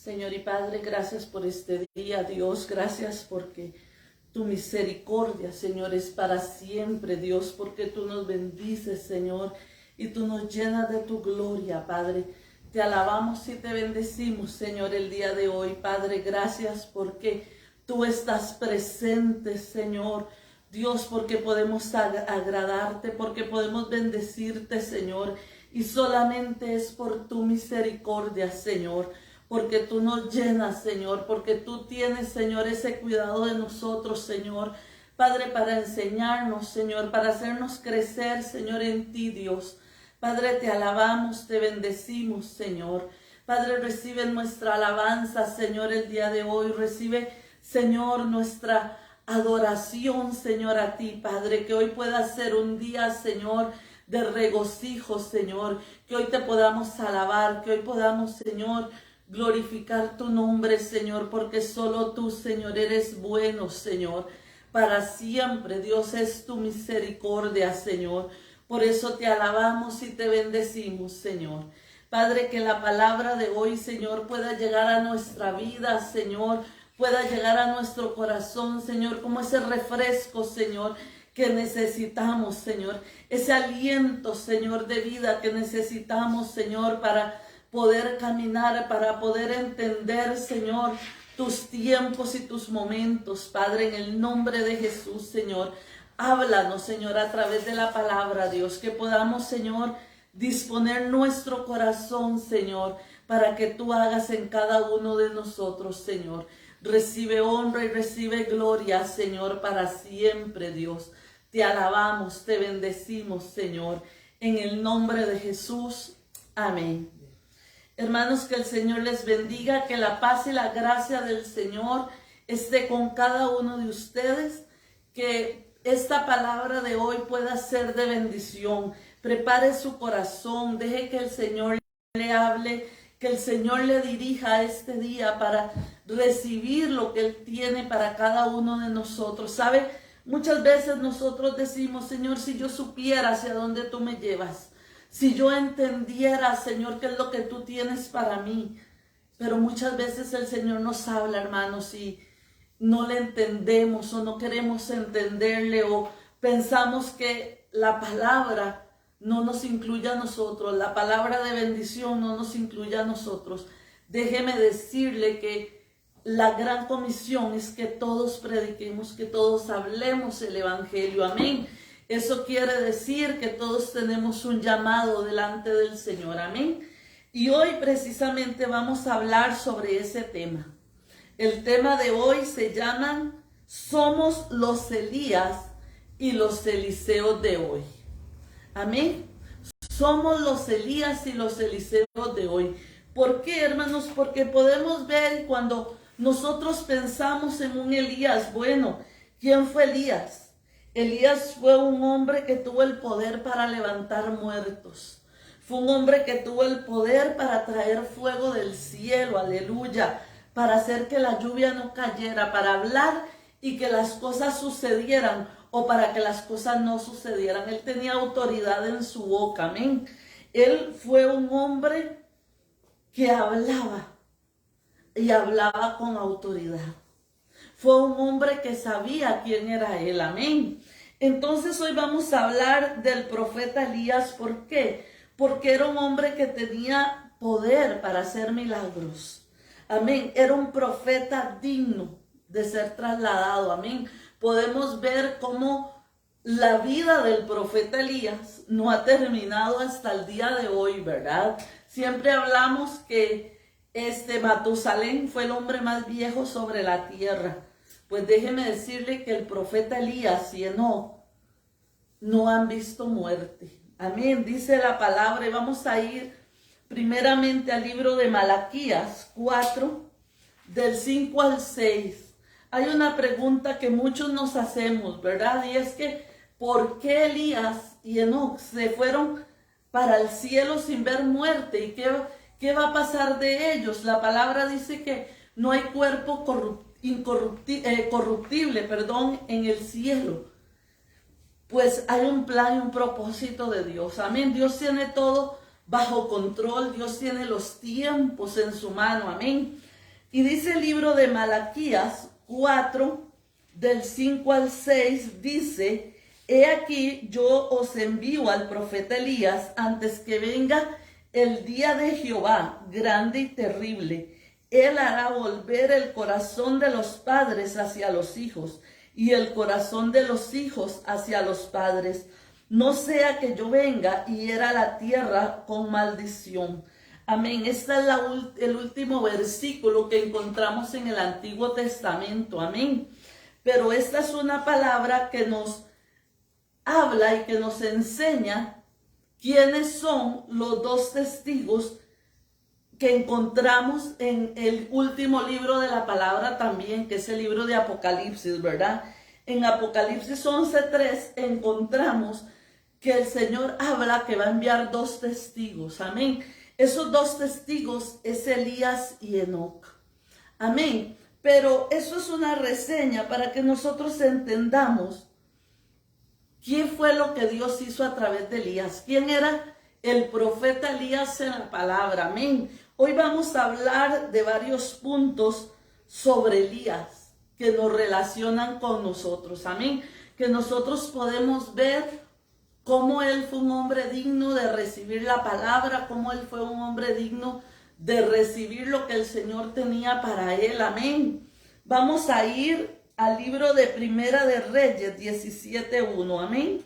Señor y Padre, gracias por este día, Dios, gracias porque tu misericordia, Señor, es para siempre, Dios, porque tú nos bendices, Señor, y tú nos llenas de tu gloria, Padre. Te alabamos y te bendecimos, Señor, el día de hoy, Padre, gracias porque tú estás presente, Señor, Dios, porque podemos agradarte, porque podemos bendecirte, Señor, y solamente es por tu misericordia, Señor, porque tú nos llenas, Señor, porque tú tienes, Señor, ese cuidado de nosotros, Señor, Padre, para enseñarnos, Señor, para hacernos crecer, Señor, en ti, Dios. Padre, te alabamos, te bendecimos, Señor. Padre, recibe nuestra alabanza, Señor, el día de hoy. Recibe, Señor, nuestra adoración, Señor, a ti, Padre, que hoy pueda ser un día, Señor, de regocijo, Señor, que hoy te podamos alabar, que hoy podamos, Señor, glorificar tu nombre, Señor, porque solo tú, Señor, eres bueno, Señor. Para siempre, Dios, es tu misericordia, Señor. Por eso te alabamos y te bendecimos, Señor. Padre, que la palabra de hoy, Señor, pueda llegar a nuestra vida, Señor, pueda llegar a nuestro corazón, Señor, como ese refresco, Señor, que necesitamos, Señor. Ese aliento, Señor, de vida que necesitamos, Señor, para poder caminar, para poder entender, Señor, tus tiempos y tus momentos, Padre, en el nombre de Jesús, Señor. Háblanos, Señor, a través de la palabra, Dios, que podamos, Señor, disponer nuestro corazón, Señor, para que tú hagas en cada uno de nosotros, Señor. Recibe honra y recibe gloria, Señor, para siempre, Dios. Te alabamos, te bendecimos, Señor, en el nombre de Jesús. Amén. Hermanos, que el Señor les bendiga, que la paz y la gracia del Señor esté con cada uno de ustedes, que esta palabra de hoy pueda ser de bendición. Prepare su corazón, deje que el Señor le hable, que el Señor le dirija este día para recibir lo que Él tiene para cada uno de nosotros. ¿Sabe? Muchas veces nosotros decimos, Señor, si yo supiera hacia dónde tú me llevas, si yo entendiera, Señor, qué es lo que tú tienes para mí. Pero muchas veces el Señor nos habla, hermanos, y no le entendemos o no queremos entenderle o pensamos que la palabra no nos incluye a nosotros, la palabra de bendición no nos incluye a nosotros. Déjeme decirle que la gran comisión es que todos prediquemos, que todos hablemos el evangelio. Amén. Eso quiere decir que todos tenemos un llamado delante del Señor. Amén. Y hoy precisamente vamos a hablar sobre ese tema. El tema de hoy se llama Somos los Elías y los Eliseos de hoy. Amén. Somos los Elías y los Eliseos de hoy. ¿Por qué, hermanos? Porque podemos ver cuando nosotros pensamos en un Elías, bueno, ¿quién fue Elías? Elías fue un hombre que tuvo el poder para levantar muertos. Fue un hombre que tuvo el poder para traer fuego del cielo, aleluya, para hacer que la lluvia no cayera, para hablar y que las cosas sucedieran o para que las cosas no sucedieran. Él tenía autoridad en su boca, amén. Él fue un hombre que hablaba y hablaba con autoridad. Fue un hombre que sabía quién era él, amén. Entonces hoy vamos a hablar del profeta Elías. ¿Por qué? Porque era un hombre que tenía poder para hacer milagros. Amén. Era un profeta digno de ser trasladado. Amén. Podemos ver cómo la vida del profeta Elías no ha terminado hasta el día de hoy, ¿verdad? Siempre hablamos que Matusalén fue el hombre más viejo sobre la tierra. Pues déjeme decirle que el profeta Elías y Enoc no han visto muerte. Amén. Dice la palabra y vamos a ir primeramente al libro de Malaquías 4, del 5 al 6. Hay una pregunta que muchos nos hacemos, ¿verdad? Y es que, ¿por qué Elías y Enoc se fueron para el cielo sin ver muerte? ¿Y qué va a pasar de ellos? La palabra dice que no hay cuerpo corruptible, en el cielo. Pues hay un plan y un propósito de Dios. Amén. Dios tiene todo bajo control. Dios tiene los tiempos en su mano. Amén. Y dice el libro de Malaquías 4, del 5 al 6, dice: he aquí yo os envío al profeta Elías antes que venga el día de Jehová, grande y terrible. Él hará volver el corazón de los padres hacia los hijos y el corazón de los hijos hacia los padres. No sea que yo venga y hiera la tierra con maldición. Amén. Este es el último versículo que encontramos en el Antiguo Testamento. Amén. Pero esta es una palabra que nos habla y que nos enseña quiénes son los dos testigos que encontramos en el último libro de la palabra también, que es el libro de Apocalipsis, ¿verdad? En Apocalipsis 11:3 encontramos que el Señor habla que va a enviar dos testigos. Amén. Esos dos testigos es Elías y Enoc. Amén. Pero eso es una reseña para que nosotros entendamos quién fue lo que Dios hizo a través de Elías. ¿Quién era el profeta Elías en la palabra? Amén. Hoy vamos a hablar de varios puntos sobre Elías que nos relacionan con nosotros. Amén. Que nosotros podemos ver cómo él fue un hombre digno de recibir la palabra, cómo él fue un hombre digno de recibir lo que el Señor tenía para él. Amén. Vamos a ir al libro de Primera de Reyes 17:1. Amén.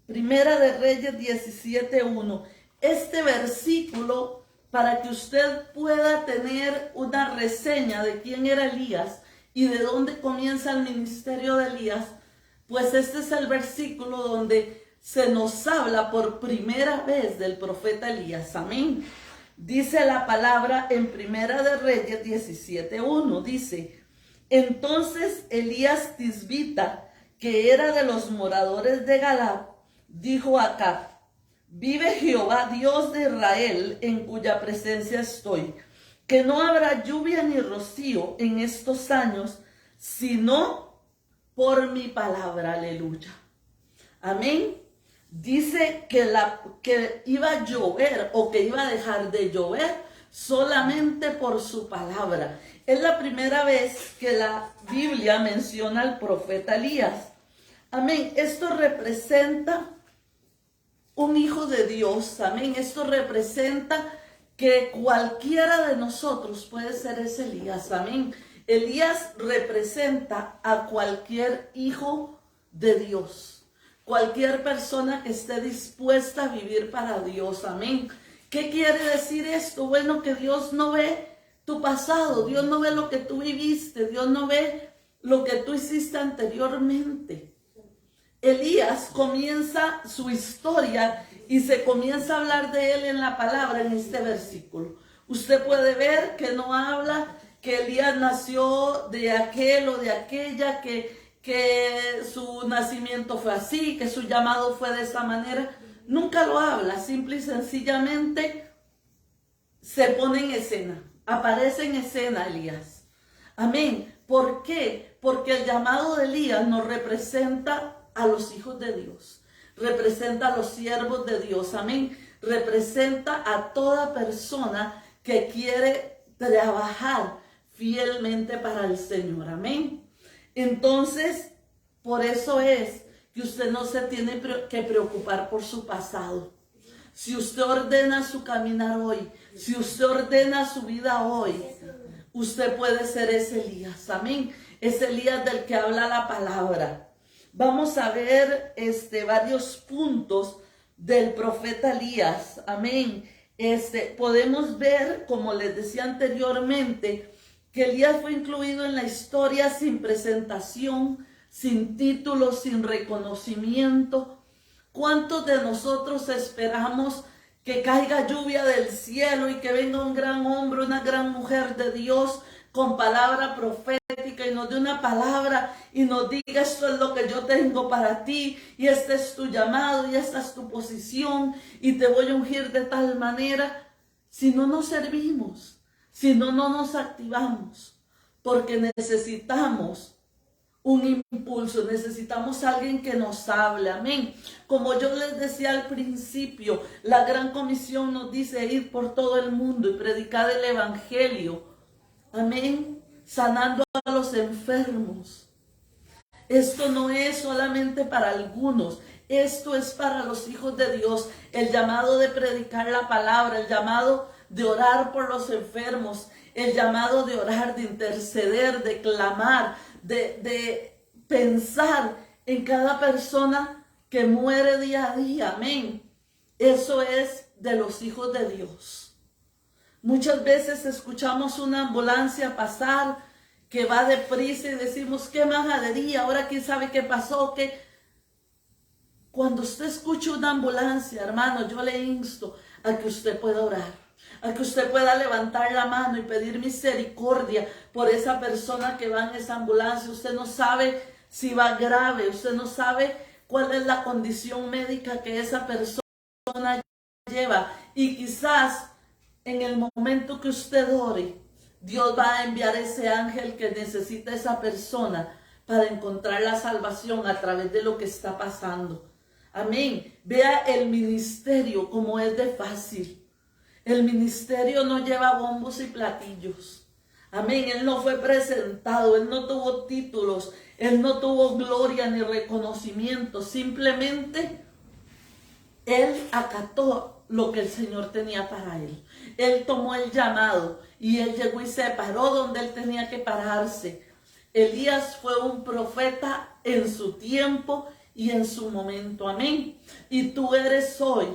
Primera de Reyes 17:1. Este versículo, para que usted pueda tener una reseña de quién era Elías y de dónde comienza el ministerio de Elías, pues este es el versículo donde se nos habla por primera vez del profeta Elías. Amén. Dice la palabra en Primera de Reyes 17:1. Dice: entonces Elías Tisbita, que era de los moradores de Galad, dijo a Acab: vive Jehová, Dios de Israel, en cuya presencia estoy, que no habrá lluvia ni rocío en estos años, sino por mi palabra. Aleluya. Amén. Dice que iba a llover o que iba a dejar de llover solamente por su palabra. Es la primera vez que la Biblia menciona al profeta Elías. Amén. Esto representa un hijo de Dios. Amén. Esto representa que cualquiera de nosotros puede ser ese Elías. Amén. Elías representa a cualquier hijo de Dios. Cualquier persona que esté dispuesta a vivir para Dios. Amén. ¿Qué quiere decir esto? Bueno, que Dios no ve tu pasado. Dios no ve lo que tú viviste. Dios no ve lo que tú hiciste anteriormente. Elías comienza su historia y se comienza a hablar de él en la palabra en este versículo. Usted puede ver que no habla que Elías nació de aquel o de aquella, que su nacimiento fue así, que su llamado fue de esa manera. Nunca lo habla, simple y sencillamente se pone en escena, aparece en escena Elías. Amén. ¿Por qué? Porque el llamado de Elías nos representa a los hijos de Dios, representa a los siervos de Dios. Amén. Representa a toda persona que quiere trabajar fielmente para el Señor. Amén. Entonces, por eso es que usted no se tiene que preocupar por su pasado. Si usted ordena su caminar hoy, si usted ordena su vida hoy, usted puede ser ese Elías. Amén. Es Elías del que habla la palabra. Vamos a ver varios puntos del profeta Elías. Amén. Podemos ver, como les decía anteriormente, que Elías fue incluido en la historia sin presentación, sin título, sin reconocimiento. ¿Cuántos de nosotros esperamos que caiga lluvia del cielo y que venga un gran hombre, una gran mujer de Dios con palabra profética y nos dé una palabra y nos diga: esto es lo que yo tengo para ti y este es tu llamado y esta es tu posición y te voy a ungir de tal manera? Si no nos servimos, si no nos activamos, porque necesitamos un impulso, necesitamos a alguien que nos hable. Amén. Como yo les decía al principio, la gran comisión nos dice: ir por todo el mundo y predicar el evangelio Amén. Sanando a los enfermos. Esto no es solamente para algunos, esto es para los hijos de Dios. El llamado de predicar la palabra, el llamado de orar por los enfermos, el llamado de orar, de interceder, de clamar, de pensar en cada persona que muere día a día. Amén. Eso es de los hijos de Dios. Muchas veces escuchamos una ambulancia pasar que va deprisa y decimos, qué majadería, ahora quién sabe qué pasó, qué. Cuando usted escuche una ambulancia, hermano, yo le insto a que usted pueda orar, a que usted pueda levantar la mano y pedir misericordia por esa persona que va en esa ambulancia. Usted no sabe si va grave, usted no sabe cuál es la condición médica que esa persona lleva. Y quizás en el momento que usted ore, Dios va a enviar ese ángel que necesita esa persona para encontrar la salvación a través de lo que está pasando. Amén. Vea el ministerio como es de fácil. El ministerio no lleva bombos y platillos. Amén. Él no fue presentado, él no tuvo títulos, él no tuvo gloria ni reconocimiento. Simplemente él acató lo que el Señor tenía para él. Él tomó el llamado y él llegó y se paró donde él tenía que pararse. Elías fue un profeta en su tiempo y en su momento. Amén. Y tú eres hoy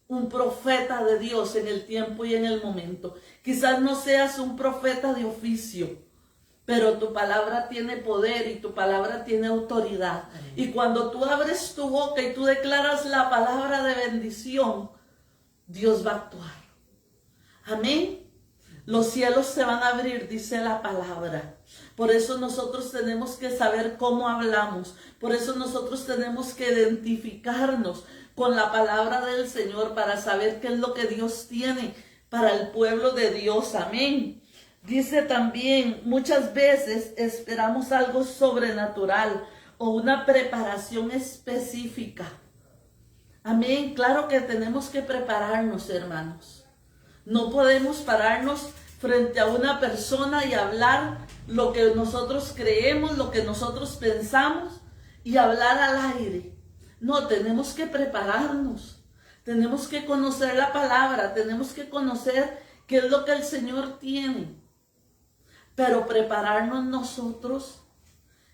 un profeta de Dios en el tiempo y en el momento. Quizás no seas un profeta de oficio, pero tu palabra tiene poder y tu palabra tiene autoridad. Y cuando tú abres tu boca y tú declaras la palabra de bendición, Dios va a actuar. Amén. Los cielos se van a abrir, dice la palabra. Por eso nosotros tenemos que saber cómo hablamos. Por eso nosotros tenemos que identificarnos con la palabra del Señor para saber qué es lo que Dios tiene para el pueblo de Dios. Amén. Dice también, muchas veces esperamos algo sobrenatural o una preparación específica. Amén. Claro que tenemos que prepararnos, hermanos. No podemos pararnos frente a una persona y hablar lo que nosotros creemos, lo que nosotros pensamos y hablar al aire. No, tenemos que prepararnos. Tenemos que conocer la palabra, tenemos que conocer qué es lo que el Señor tiene. Pero prepararnos nosotros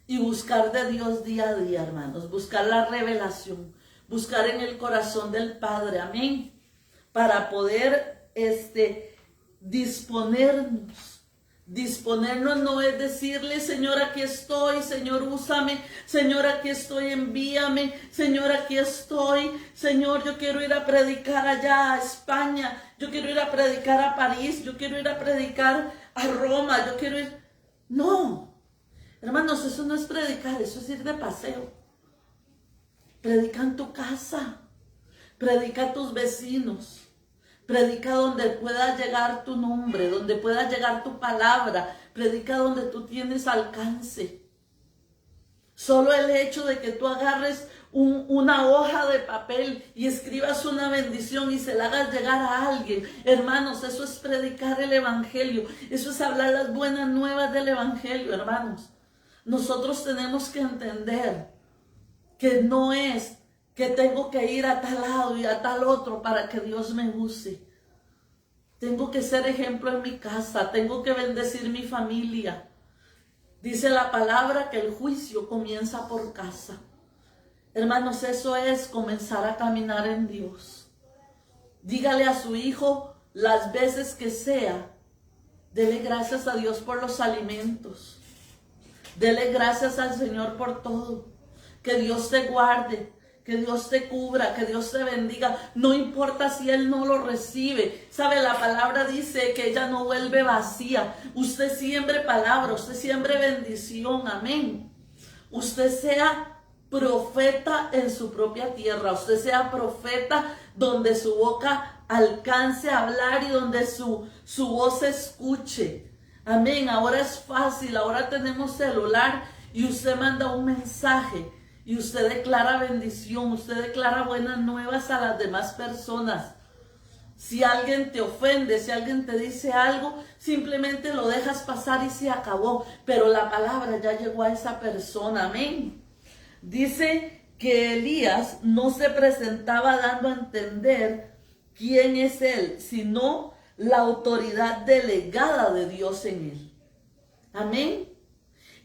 y buscar de Dios día a día, hermanos. Buscar la revelación, buscar en el corazón del Padre, amén. Para poder disponernos no es decirle, Señor, aquí estoy, Señor, úsame, Señor, aquí estoy, envíame, Señor, aquí estoy, Señor, yo quiero ir a predicar allá a España, yo quiero ir a predicar a París, yo quiero ir a predicar a Roma, yo quiero ir. No, hermanos, eso no es predicar, eso es ir de paseo. Predica en tu casa, predica a tus vecinos. Predica donde pueda llegar tu nombre, donde pueda llegar tu palabra. Predica donde tú tienes alcance. Solo el hecho de que tú agarres una hoja de papel y escribas una bendición y se la hagas llegar a alguien. Hermanos, eso es predicar el evangelio. Eso es hablar las buenas nuevas del evangelio, hermanos. Nosotros tenemos que entender que no es que tengo que ir a tal lado y a tal otro para que Dios me use. Tengo que ser ejemplo en mi casa, tengo que bendecir mi familia. Dice la palabra que el juicio comienza por casa. Hermanos, eso es comenzar a caminar en Dios. Dígale a su hijo las veces que sea, dele gracias a Dios por los alimentos. Dele gracias al Señor por todo. Que Dios te guarde, que Dios te cubra, que Dios te bendiga. No importa si Él no lo recibe. Sabe, la palabra dice que ella no vuelve vacía. Usted siembre palabra, usted siembre bendición. Amén. Usted sea profeta en su propia tierra. Usted sea profeta donde su boca alcance a hablar y donde su voz se escuche. Amén. Ahora es fácil, ahora tenemos celular y usted manda un mensaje. Y usted declara bendición, usted declara buenas nuevas a las demás personas. Si alguien te ofende, si alguien te dice algo, simplemente lo dejas pasar y se acabó. Pero la palabra ya llegó a esa persona. Amén. Dice que Elías no se presentaba dando a entender quién es él, sino la autoridad delegada de Dios en él. Amén.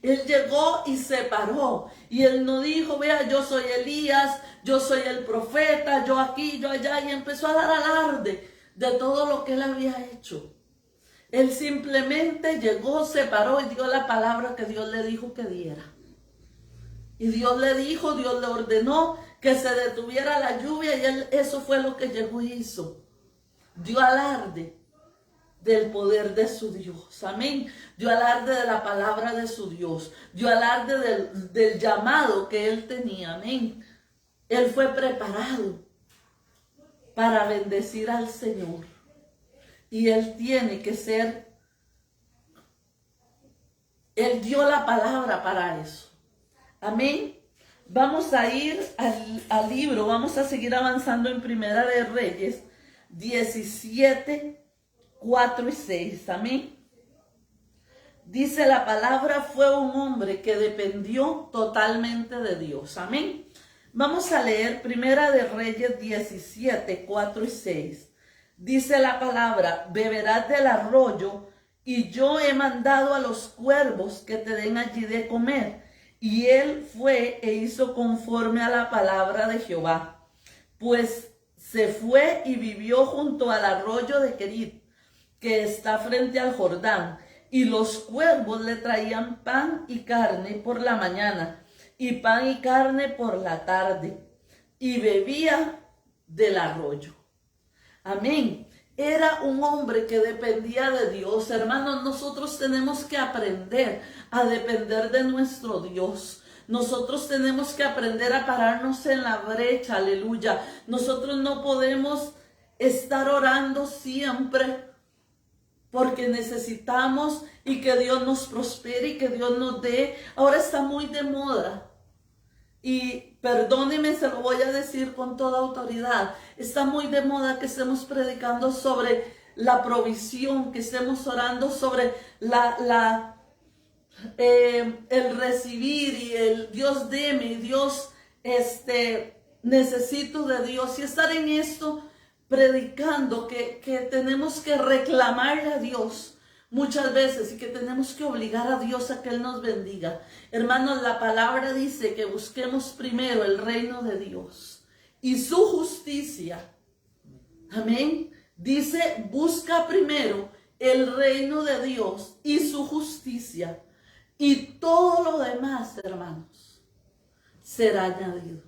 Él llegó y se paró. Y él no dijo, vea, yo soy Elías, yo soy el profeta, yo aquí, yo allá. Y empezó a dar alarde de todo lo que él había hecho. Él simplemente llegó, se paró y dio la palabra que Dios le dijo que diera. Y Dios le dijo, Dios le ordenó que se detuviera la lluvia. Y él, eso fue lo que llegó y hizo. Dio alarde del poder de su Dios, amén. Dio alarde de la palabra de su Dios, dio alarde del llamado que él tenía, amén. Él fue preparado para bendecir al Señor y él tiene que ser, él dio la palabra para eso, amén. Vamos a ir al libro, vamos a seguir avanzando en Primera de Reyes 17, 4 y 6, amén. Dice la palabra, fue un hombre que dependió totalmente de Dios, amén. Vamos a leer Primera de Reyes 17, 4 y 6. Dice la palabra, beberás del arroyo y yo he mandado a los cuervos que te den allí de comer. Y él fue e hizo conforme a la palabra de Jehová. Pues se fue y vivió junto al arroyo de Querit, que está frente al Jordán, y los cuervos le traían pan y carne por la mañana, y pan y carne por la tarde, y bebía del arroyo. Amén. Era un hombre que dependía de Dios. Hermanos, nosotros tenemos que aprender a depender de nuestro Dios. Nosotros tenemos que aprender a pararnos en la brecha, aleluya. Nosotros no podemos estar orando siempre porque necesitamos y que Dios nos prospere y que Dios nos dé. Ahora está muy de moda. Y perdóneme, se lo voy a decir con toda autoridad. Está muy de moda que estemos predicando sobre la provisión, que estemos orando sobre el recibir y el Dios deme, Dios necesito de Dios. Y estar en esto predicando que tenemos que reclamarle a Dios muchas veces y que tenemos que obligar a Dios a que Él nos bendiga. Hermanos, la palabra dice que busquemos primero el reino de Dios y su justicia. Amén. Dice, busca primero el reino de Dios y su justicia. Y todo lo demás, hermanos, será añadido.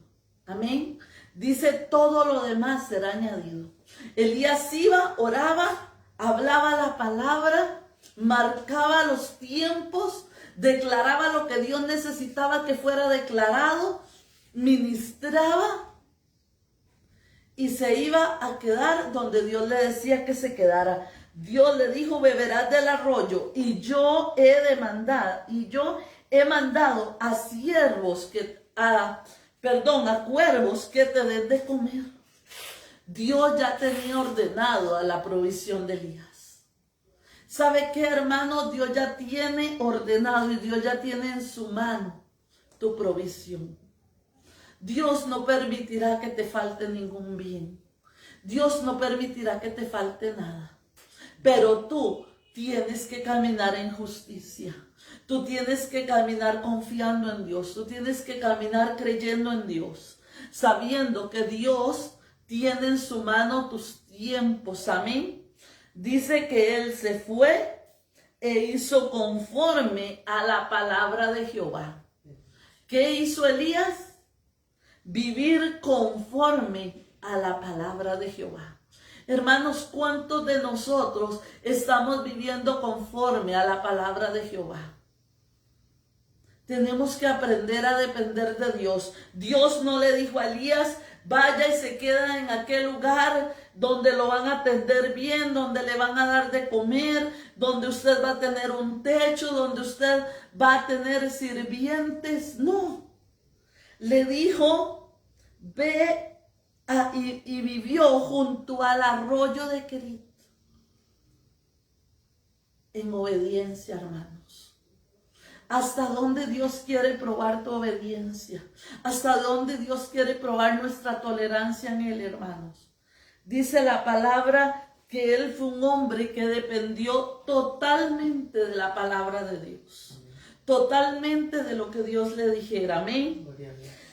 Amén. Dice, todo lo demás será añadido. Elías iba, oraba, hablaba la palabra, marcaba los tiempos, declaraba lo que Dios necesitaba que fuera declarado, ministraba y se iba a quedar donde Dios le decía que se quedara. Dios le dijo, beberás del arroyo y yo he mandado a siervos a cuervos que te den de comer. Dios ya tenía ordenado a la provisión de Elías. ¿Sabe qué, hermano? Dios ya tiene ordenado y Dios ya tiene en su mano tu provisión. Dios no permitirá que te falte ningún bien. Dios no permitirá que te falte nada. Pero tú tienes que caminar en justicia. Tú tienes que caminar confiando en Dios. Tú tienes que caminar creyendo en Dios. Sabiendo que Dios tiene en su mano tus tiempos. Amén. Dice que él se fue e hizo conforme a la palabra de Jehová. ¿Qué hizo Elías? Vivir conforme a la palabra de Jehová. Hermanos, ¿cuántos de nosotros estamos viviendo conforme a la palabra de Jehová? Tenemos que aprender a depender de Dios. Dios no le dijo a Elías, vaya y se queda en aquel lugar donde lo van a atender bien, donde le van a dar de comer, donde usted va a tener un techo, donde usted va a tener sirvientes. No. Le dijo, ve y vivió junto al arroyo de Kerit, en obediencia, hermanos. ¿Hasta dónde Dios quiere probar tu obediencia? ¿Hasta dónde Dios quiere probar nuestra tolerancia en Él, hermanos? Dice la palabra que Él fue un hombre que dependió totalmente de la palabra de Dios. Totalmente de lo que Dios le dijera. Amén.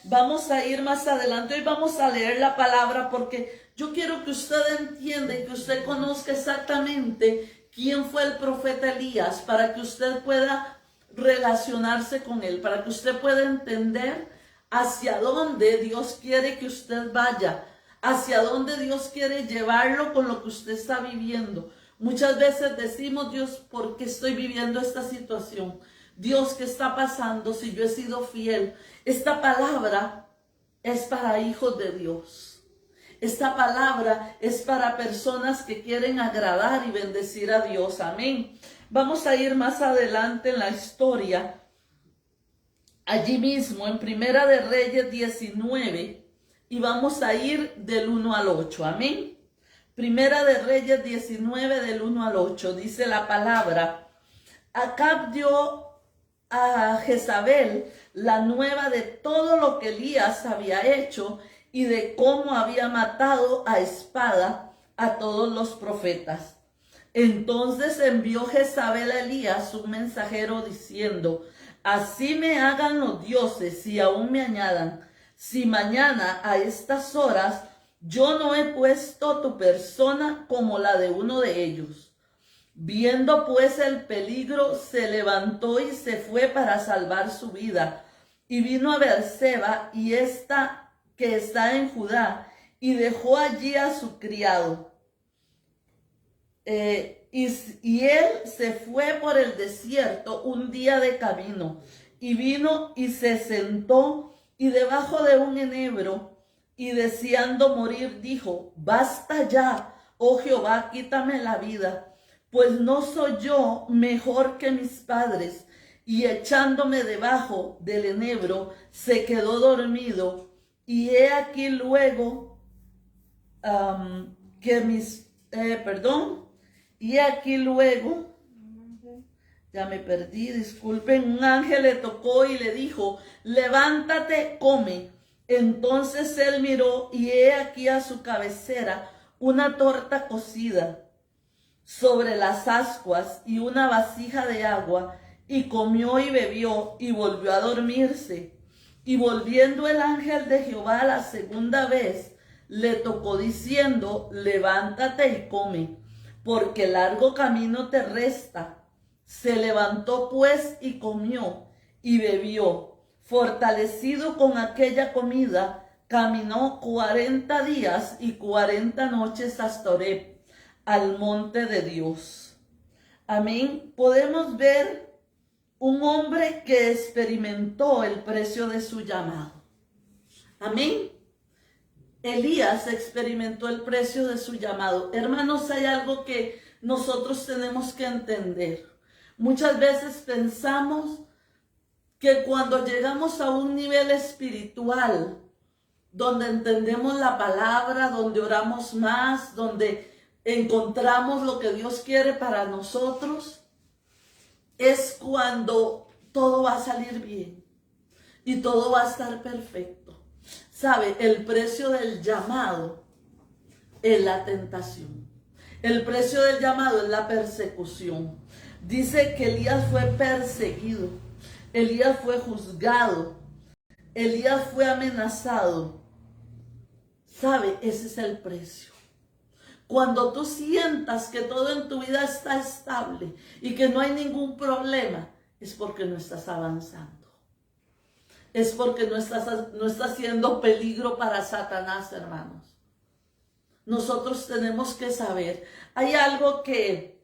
Vamos a ir más adelante. Hoy vamos a leer la palabra porque yo quiero que usted entienda y que usted conozca exactamente quién fue el profeta Elías, para que usted pueda relacionarse con él, para que usted pueda entender hacia dónde Dios quiere que usted vaya, hacia dónde Dios quiere llevarlo con lo que usted está viviendo. Muchas veces decimos: Dios, ¿por qué estoy viviendo esta situación? Dios, ¿qué está pasando si yo he sido fiel? Esta palabra es para hijos de Dios. Esta palabra es para personas que quieren agradar y bendecir a Dios. Amén. Vamos a ir más adelante en la historia. Allí mismo, en Primera de Reyes 19. Y vamos a ir del 1 al 8. Amén. Primera de Reyes 19, del 1 al 8. Dice la palabra: Acab dio a Jezabel la nueva de todo lo que Elías había hecho y de cómo había matado a espada a todos los profetas. Entonces envió Jezabel a Elías un mensajero diciendo: así me hagan los dioses y aún me añadan, si mañana a estas horas yo no he puesto tu persona como la de uno de ellos. Viendo pues el peligro, se levantó y se fue para salvar su vida. Y vino a Beerseba, y esta que está en Judá, y dejó allí a su criado. Y él se fue por el desierto un día de camino, y vino y se sentó, y debajo de un enebro, y deseando morir, dijo: basta ya, oh Jehová, quítame la vida, pues no soy yo mejor que mis padres. Y echándome debajo del enebro, se quedó dormido. Y he aquí luego y he aquí luego, ya me perdí, disculpen, un ángel le tocó y le dijo: levántate, come. Entonces él miró, y he aquí a su cabecera una torta cocida sobre las ascuas y una vasija de agua, y comió y bebió y volvió a dormirse. Y volviendo el ángel de Jehová la segunda vez, le tocó diciendo: levántate y come, porque largo camino te resta. Se levantó pues y comió y bebió. Fortalecido con aquella comida, caminó 40 días y 40 noches hasta Horeb, al monte de Dios. Amén. Podemos ver un hombre que experimentó el precio de su llamado. Amén. Elías experimentó el precio de su llamado. Hermanos, hay algo que nosotros tenemos que entender. Muchas veces pensamos que cuando llegamos a un nivel espiritual, donde entendemos la palabra, donde oramos más, donde encontramos lo que Dios quiere para nosotros, es cuando todo va a salir bien y todo va a estar perfecto. ¿Sabe? El precio del llamado es la tentación. El precio del llamado es la persecución. Dice que Elías fue perseguido, Elías fue juzgado, Elías fue amenazado. ¿Sabe? Ese es el precio. Cuando tú sientas que todo en tu vida está estable y que no hay ningún problema, es porque no estás avanzando. Es porque no estás siendo peligro para Satanás, hermanos. Nosotros tenemos que saber. Hay algo que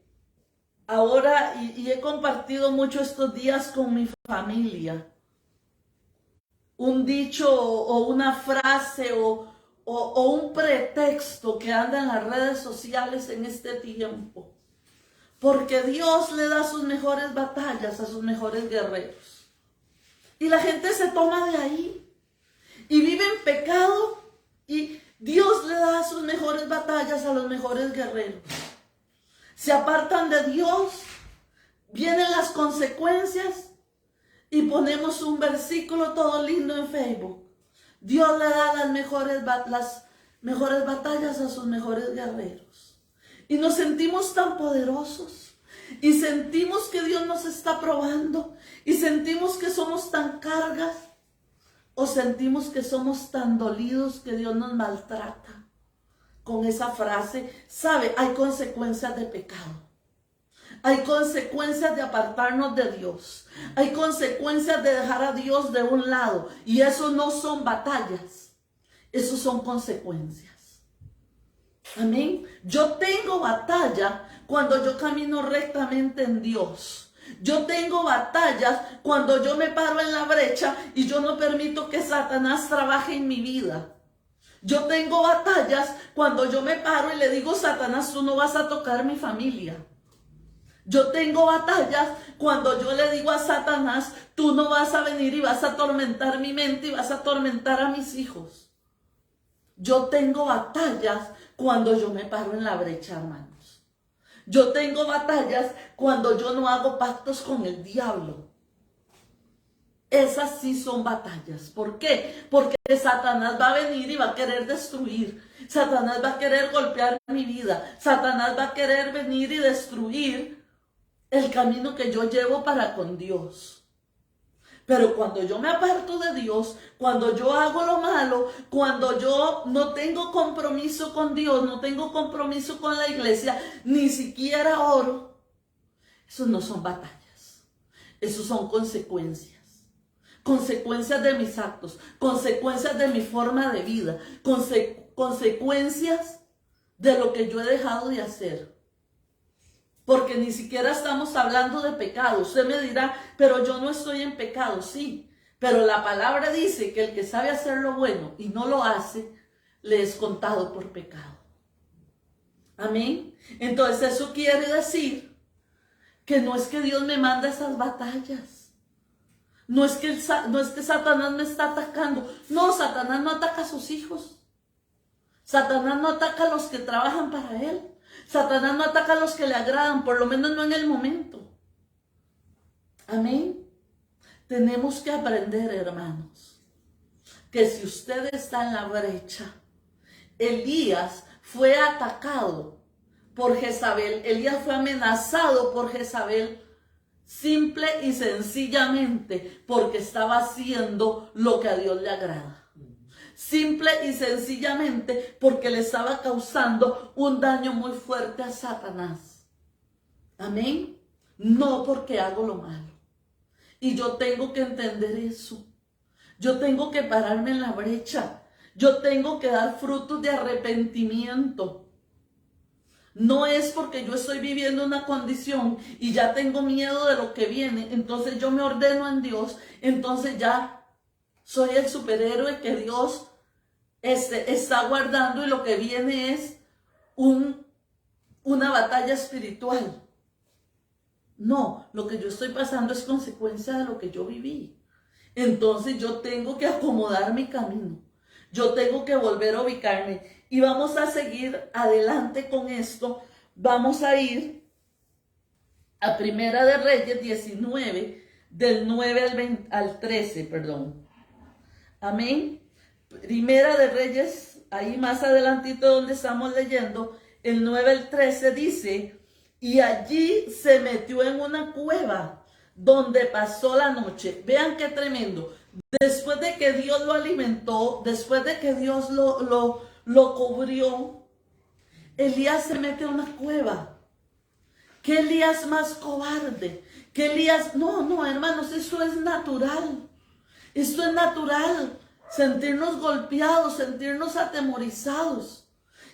ahora, y he compartido mucho estos días con mi familia. Un dicho o una frase o un pretexto que anda en las redes sociales en este tiempo. Porque Dios le da sus mejores batallas a sus mejores guerreros. Y la gente se toma de ahí y vive en pecado Y Dios le da sus mejores batallas a los mejores guerreros. Se apartan de Dios, vienen las consecuencias y ponemos un versículo todo lindo en Facebook. Dios le da las mejores batallas a sus mejores guerreros. Y nos sentimos tan poderosos. Y sentimos que Dios nos está probando. Y sentimos que somos tan cargas. O sentimos que somos tan dolidos que Dios nos maltrata. Con esa frase, ¿sabe? Hay consecuencias de pecado. Hay consecuencias de apartarnos de Dios. Hay consecuencias de dejar a Dios de un lado. Y eso no son batallas. Eso son consecuencias. Amén. Yo tengo batalla cuando yo camino rectamente en Dios. Yo tengo batallas cuando yo me paro en la brecha y yo no permito que Satanás trabaje en mi vida. Yo tengo batallas cuando yo me paro y le digo, Satanás, tú no vas a tocar mi familia. Yo tengo batallas cuando yo le digo a Satanás, tú no vas a venir y vas a atormentar mi mente y vas a atormentar a mis hijos. Yo tengo batallas cuando yo me paro en la brecha, hermanos. Yo tengo batallas cuando yo no hago pactos con el diablo. Esas sí son batallas. ¿Por qué? Porque Satanás va a venir y va a querer destruir. Satanás va a querer golpear mi vida. Satanás va a querer venir y destruir el camino que yo llevo para con Dios. Pero cuando yo me aparto de Dios, cuando yo hago lo malo, cuando yo no tengo compromiso con Dios, no tengo compromiso con la iglesia, ni siquiera oro, esos no son batallas. Esos son consecuencias. Consecuencias de mis actos, consecuencias de mi forma de vida, consecuencias de lo que yo he dejado de hacer. Porque ni siquiera estamos hablando de pecado. Usted me dirá, pero yo no estoy en pecado. Sí, pero la palabra dice que el que sabe hacer lo bueno y no lo hace, le es contado por pecado. Amén. Entonces eso quiere decir que no es que Dios me manda esas batallas. No es que Satanás me está atacando. No, Satanás no ataca a sus hijos. Satanás no ataca a los que trabajan para él. Satanás no ataca a los que le agradan, por lo menos no en el momento. Amén. Tenemos que aprender, hermanos, que si usted está en la brecha, Elías fue atacado por Jezabel. Elías fue amenazado por Jezabel simple y sencillamente porque estaba haciendo lo que a Dios le agrada. Simple y sencillamente porque le estaba causando un daño muy fuerte a Satanás. Amén. No porque hago lo malo. Y yo tengo que entender eso. Yo tengo que pararme en la brecha. Yo tengo que dar frutos de arrepentimiento. No es porque yo estoy viviendo una condición y ya tengo miedo de lo que viene. Entonces yo me ordeno en Dios. Entonces ya soy el superhéroe que Dios está guardando y lo que viene es una batalla espiritual. No, lo que yo estoy pasando es consecuencia de lo que yo viví. Entonces yo tengo que acomodar mi camino. Yo tengo que volver a ubicarme. Y vamos a seguir adelante con esto. Vamos a ir a Primera de Reyes 19, del 9 al 13, perdón. Amén. Primera de Reyes, ahí más adelantito donde estamos leyendo, el 9 al 13 dice, y allí se metió en una cueva donde pasó la noche. Vean qué tremendo. Después de que Dios lo alimentó, después de que Dios lo cubrió, Elías se mete a una cueva. ¿Qué Elías más cobarde? ¿Qué Elías? No, hermanos, esto es natural. Esto es natural. Sentirnos golpeados, sentirnos atemorizados.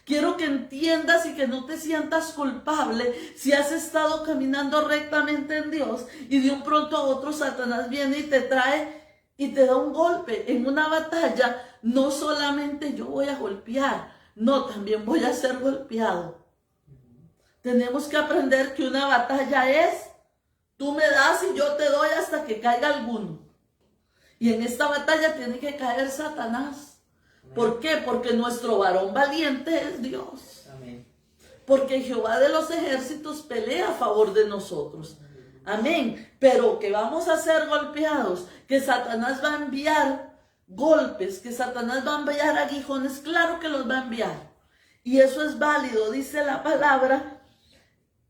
Quiero que entiendas y que no te sientas culpable si has estado caminando rectamente en Dios y de un pronto a otro Satanás viene y te trae y te da un golpe. En una batalla no solamente yo voy a golpear, no, también voy a ser golpeado. Tenemos que aprender que una batalla es, tú me das y yo te doy hasta que caiga alguno. Y en esta batalla tiene que caer Satanás ¿Por qué? Porque nuestro varón valiente es Dios. Amén. Porque Jehová de los ejércitos pelea a favor de nosotros. Amén. Pero que vamos a ser golpeados, que Satanás va a enviar golpes, que Satanás va a enviar aguijones, claro que los va a enviar. Y eso es válido, dice la palabra,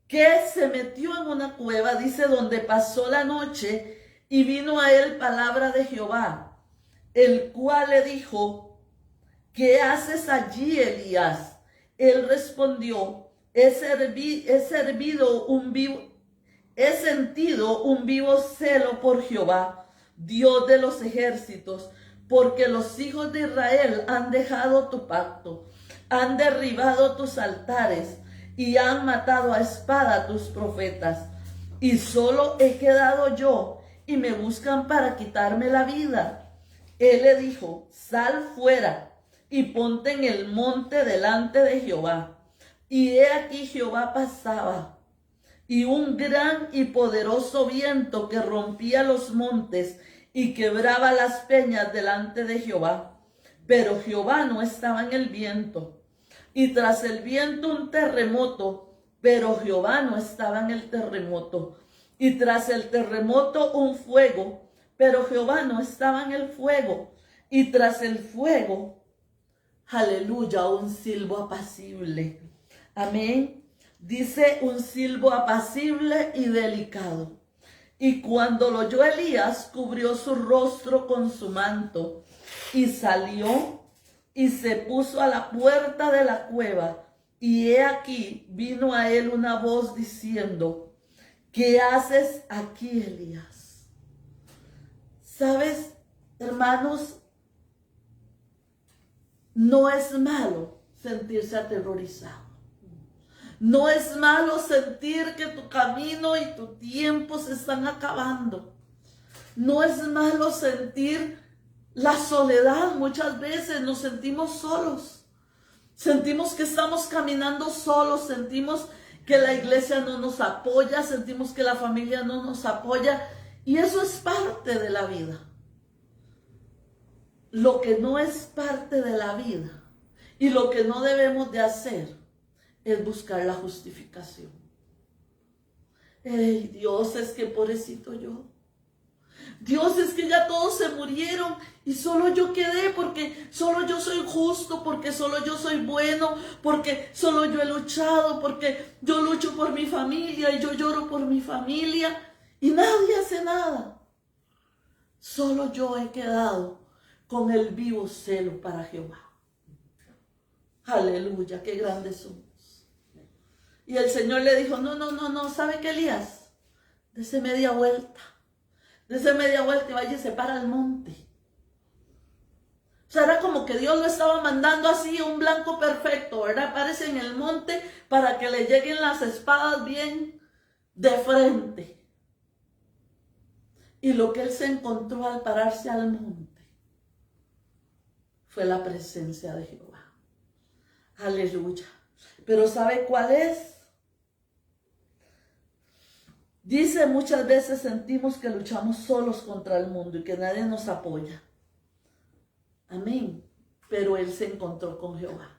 que se metió en una cueva, dice, donde pasó la noche, y vino a él palabra de Jehová, el cual le dijo: ¿qué haces allí, Elías? Él respondió: he sentido un vivo celo por Jehová, Dios de los ejércitos, porque los hijos de Israel han dejado tu pacto, han derribado tus altares y han matado a espada a tus profetas. Y solo he quedado yo, y me buscan para quitarme la vida. Él le dijo: sal fuera y ponte en el monte delante de Jehová. Y he aquí Jehová pasaba, y un gran y poderoso viento que rompía los montes y quebraba las peñas delante de Jehová. Pero Jehová no estaba en el viento. Y tras el viento un terremoto, pero Jehová no estaba en el terremoto. Y tras el terremoto un fuego, pero Jehová no estaba en el fuego. Y tras el fuego, aleluya, un silbo apacible. Amén. Dice, un silbo apacible y delicado. Y cuando lo oyó Elías, cubrió su rostro con su manto y salió y se puso a la puerta de la cueva. Y he aquí vino a él una voz diciendo: ¿qué haces aquí, Elías? ¿Sabes, hermanos? No es malo sentirse aterrorizado. No es malo sentir que tu camino y tu tiempo se están acabando. No es malo sentir la soledad. Muchas veces nos sentimos solos. Sentimos que estamos caminando solos. Sentimos que la iglesia no nos apoya. Sentimos que la familia no nos apoya. Y eso es parte de la vida. Lo que no es parte de la vida y lo que no debemos de hacer es buscar la justificación. ¡Ey, Dios, es que pobrecito yo! Dios, es que ya todos se murieron y solo yo quedé, porque solo yo soy justo, porque solo yo soy bueno, porque solo yo he luchado, porque yo lucho por mi familia y yo lloro por mi familia y nadie hace nada. Solo yo he quedado con el vivo celo para Jehová. Aleluya, qué grandes somos. Y el Señor le dijo: no, ¿sabe qué, Elías? Dese media vuelta y vaya y se para al monte. O sea, era como que Dios lo estaba mandando así, un blanco perfecto, ¿verdad? Aparece en el monte para que le lleguen las espadas bien de frente. Y lo que él se encontró al pararse al monte fue la presencia de Jehová. Aleluya. Pero ¿sabe cuál es? Dice, muchas veces sentimos que luchamos solos contra el mundo y que nadie nos apoya. Amén. Pero él se encontró con Jehová.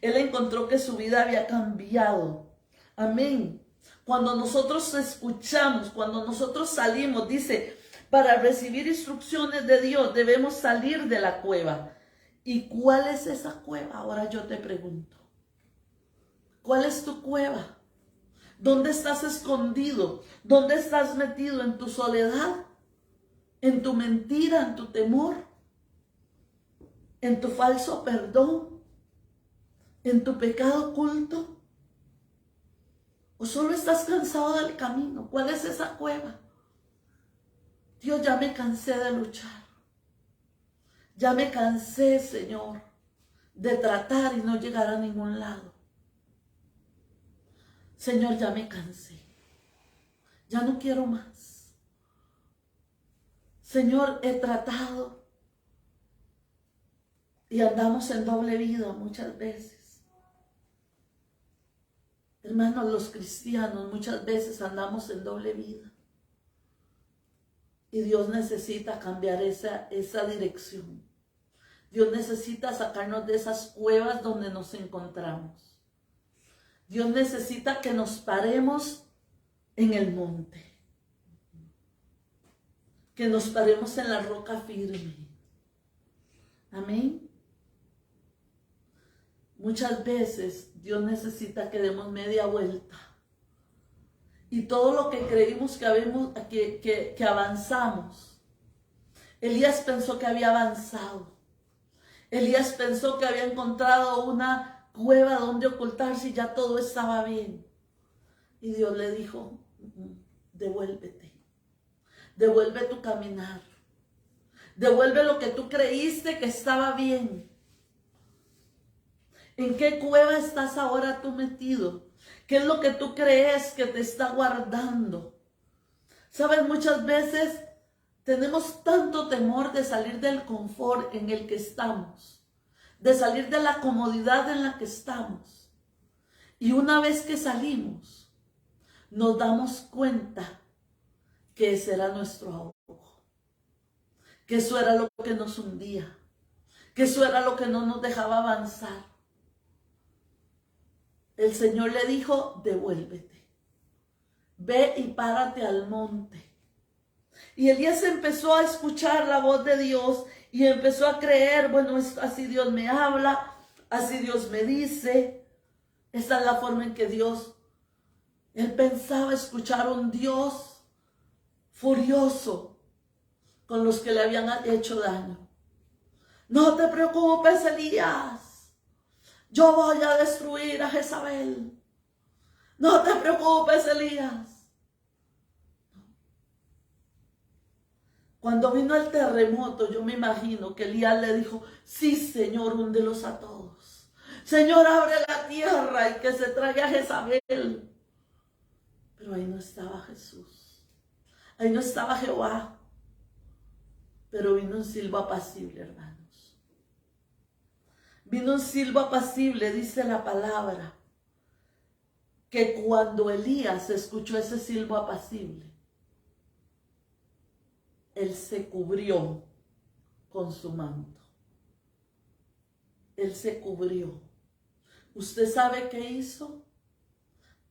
Él encontró que su vida había cambiado. Amén. Cuando nosotros escuchamos, cuando nosotros salimos, dice, para recibir instrucciones de Dios debemos salir de la cueva. ¿Y cuál es esa cueva? Ahora yo te pregunto. ¿Cuál es tu cueva? ¿Dónde estás escondido? ¿Dónde estás metido? ¿En tu soledad? ¿En tu mentira? ¿En tu temor? ¿En tu falso perdón? ¿En tu pecado oculto? ¿O solo estás cansado del camino? ¿Cuál es esa cueva? Dios, ya me cansé de luchar. Ya me cansé, Señor, de tratar y no llegar a ningún lado. Señor, ya me cansé. Ya no quiero más. Señor, he tratado y andamos en doble vida muchas veces. Hermanos, los cristianos muchas veces andamos en doble vida. Y Dios necesita cambiar esa dirección. Dios necesita sacarnos de esas cuevas donde nos encontramos. Dios necesita que nos paremos en el monte. Que nos paremos en la roca firme. Amén. Muchas veces Dios necesita que demos media vuelta. Y todo lo que creímos que avanzamos. Elías pensó que había avanzado. Elías pensó que había encontrado una cueva donde ocultarse y ya todo estaba bien. Y Dios le dijo, devuélvete. Devuelve tu caminar. Devuelve lo que tú creíste que estaba bien. ¿En qué cueva estás ahora tú metido? ¿Qué es lo que tú crees que te está guardando? Sabes, muchas veces tenemos tanto temor de salir del confort en el que estamos, de salir de la comodidad en la que estamos. Y una vez que salimos, nos damos cuenta que ese era nuestro ahogo, que eso era lo que nos hundía, que eso era lo que no nos dejaba avanzar. El Señor le dijo, devuélvete, ve y párate al monte. Y Elías empezó a escuchar la voz de Dios y empezó a creer, bueno, así Dios me habla, así Dios me dice. Esta es la forma en que él pensaba escuchar a un Dios furioso con los que le habían hecho daño. No te preocupes, Elías. Yo voy a destruir a Jezabel. No te preocupes, Elías. Cuando vino el terremoto, yo me imagino que Elías le dijo, sí, Señor, húndelos a todos. Señor, abre la tierra y que se traiga a Jezabel. Pero ahí no estaba Jesús. Ahí no estaba Jehová. Pero vino un silbo apacible, hermanos. Vino un silbo apacible, dice la palabra, que cuando Elías escuchó ese silbo apacible, él se cubrió con su manto. Él se cubrió. ¿Usted sabe qué hizo?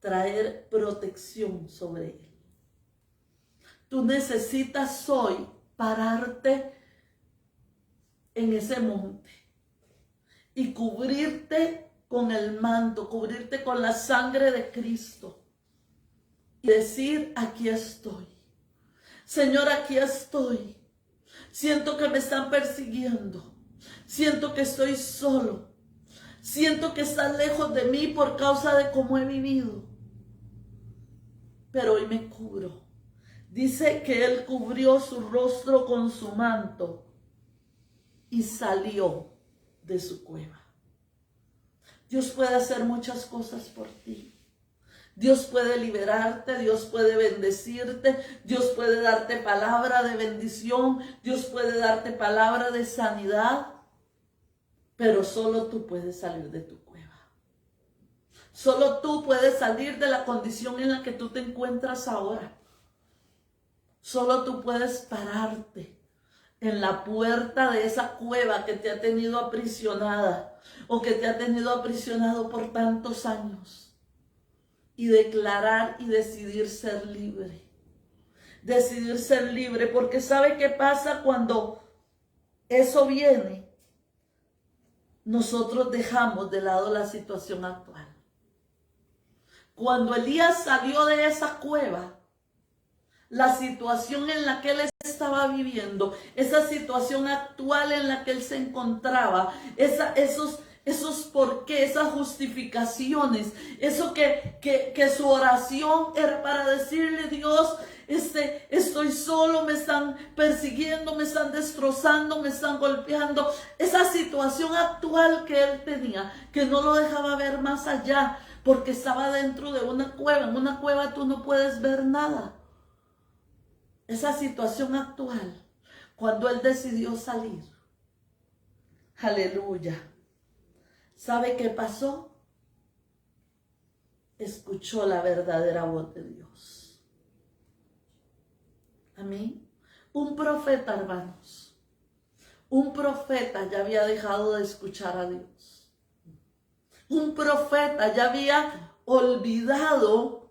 Traer protección sobre él. Tú necesitas hoy pararte en ese monte y cubrirte con el manto, cubrirte con la sangre de Cristo y decir, aquí estoy. Señor, aquí estoy. Siento que me están persiguiendo. Siento que estoy solo. Siento que estás lejos de mí por causa de cómo he vivido. Pero hoy me cubro. Dice que él cubrió su rostro con su manto y salió de su cueva. Dios puede hacer muchas cosas por ti. Dios puede liberarte, Dios puede bendecirte, Dios puede darte palabra de bendición, Dios puede darte palabra de sanidad, pero solo tú puedes salir de tu cueva. Solo tú puedes salir de la condición en la que tú te encuentras ahora. Solo tú puedes pararte en la puerta de esa cueva que te ha tenido aprisionada o que te ha tenido aprisionado por tantos años y declarar y decidir ser libre. Decidir ser libre, porque ¿sabe qué pasa cuando eso viene? Nosotros dejamos de lado la situación actual. Cuando Elías salió de esa cueva, la situación en la que él estaba viviendo, esa situación actual en la que él se encontraba, esos por qué, esas justificaciones, eso que su oración era para decirle, Dios, estoy solo, me están persiguiendo, me están destrozando, me están golpeando. Esa situación actual que él tenía, que no lo dejaba ver más allá, porque estaba dentro de una cueva. En una cueva tú no puedes ver nada. Esa situación actual, cuando él decidió salir, aleluya, ¿sabe qué pasó? Escuchó la verdadera voz de Dios. Amén. Un profeta, hermanos, un profeta ya había dejado de escuchar a Dios. Un profeta ya había olvidado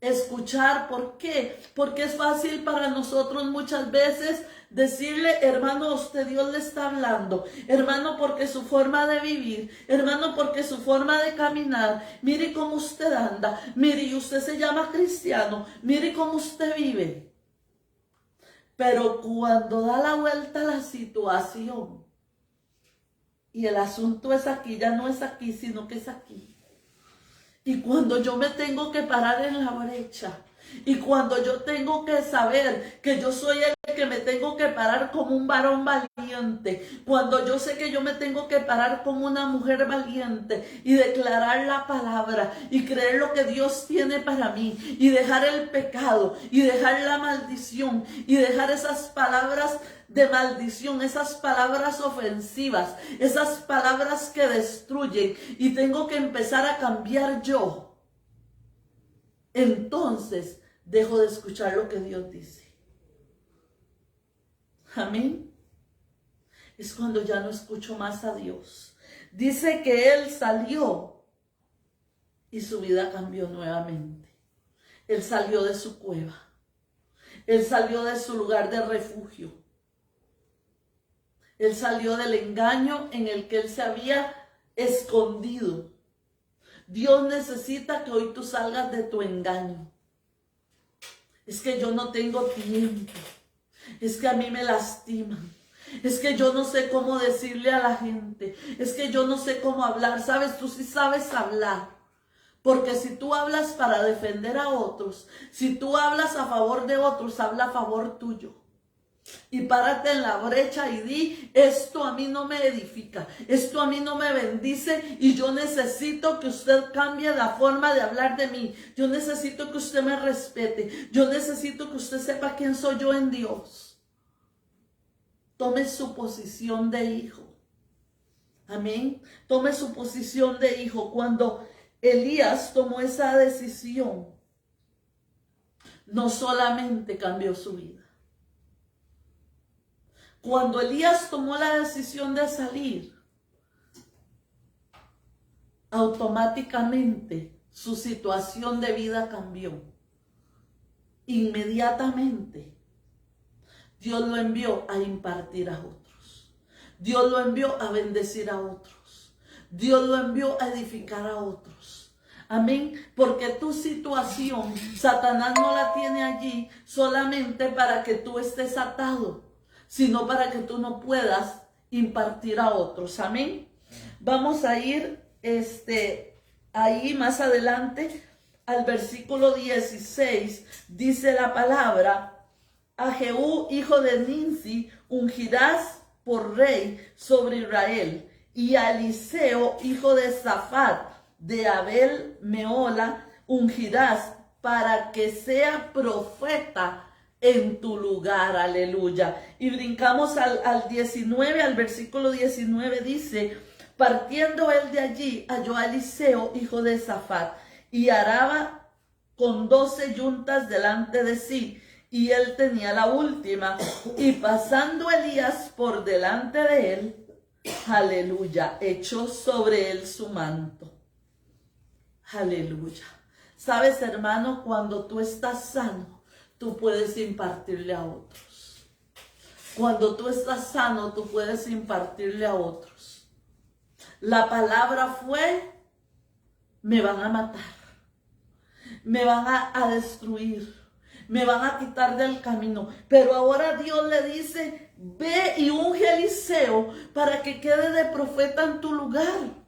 escuchar. ¿Por qué? Porque es fácil para nosotros muchas veces decirle, hermano, usted Dios le está hablando. Hermano, porque su forma de vivir. Hermano, porque su forma de caminar. Mire cómo usted anda. Mire, y usted se llama cristiano. Mire cómo usted vive. Pero cuando da la vuelta a la situación y el asunto es aquí, ya no es aquí, sino que es aquí. Y cuando yo me tengo que parar en la brecha, y cuando yo tengo que saber que yo soy el que me tengo que parar como un varón valiente, cuando yo sé que yo me tengo que parar como una mujer valiente y declarar la palabra y creer lo que Dios tiene para mí y dejar el pecado y dejar la maldición y dejar esas palabras de maldición, esas palabras ofensivas, esas palabras que destruyen, y tengo que empezar a cambiar yo, entonces dejo de escuchar lo que Dios dice. Amén. Es cuando ya no escucho más a Dios. Dice que él salió y su vida cambió nuevamente. Él salió de su cueva. Él salió de su lugar de refugio. Él salió del engaño en el que él se había escondido. Dios necesita que hoy tú salgas de tu engaño. Es que yo no tengo tiempo. Es que a mí me lastiman. Es que yo no sé cómo decirle a la gente. Es que yo no sé cómo hablar. ¿Sabes? Tú sí sabes hablar. Porque si tú hablas para defender a otros, si tú hablas a favor de otros, habla a favor tuyo. Y párate en la brecha y di, esto a mí no me edifica, esto a mí no me bendice, y yo necesito que usted cambie la forma de hablar de mí. Yo necesito que usted me respete. Yo necesito que usted sepa quién soy yo en Dios. Tome su posición de hijo. Amén. Tome su posición de hijo. Cuando Elías tomó esa decisión, no solamente cambió su vida. Cuando Elías tomó la decisión de salir, automáticamente su situación de vida cambió. Inmediatamente Dios lo envió a impartir a otros. Dios lo envió a bendecir a otros. Dios lo envió a edificar a otros. Amén. Porque tu situación, Satanás no la tiene allí solamente para que tú estés atado, sino para que tú no puedas impartir a otros. Amén. Vamos a ir ahí más adelante al versículo 16. Dice la palabra: a Jehú, hijo de Ninsi, ungirás por rey sobre Israel, y a Eliseo, hijo de Safat, de Abel Meola, ungirás para que sea profeta en tu lugar. Aleluya. Y brincamos al 19, al versículo 19, dice: partiendo él de allí, halló a Eliseo, hijo de Safat, y araba con 12 yuntas delante de sí, y él tenía la última. Y pasando Elías por delante de él, aleluya, echó sobre él su manto. Aleluya. Sabes, hermano, cuando tú estás sano, tú puedes impartirle a otros. Cuando tú estás sano, tú puedes impartirle a otros. La palabra fue: me van a matar, me van a destruir, me van a quitar del camino. Pero ahora Dios le dice: ve y unge a Eliseo para que quede de profeta en tu lugar.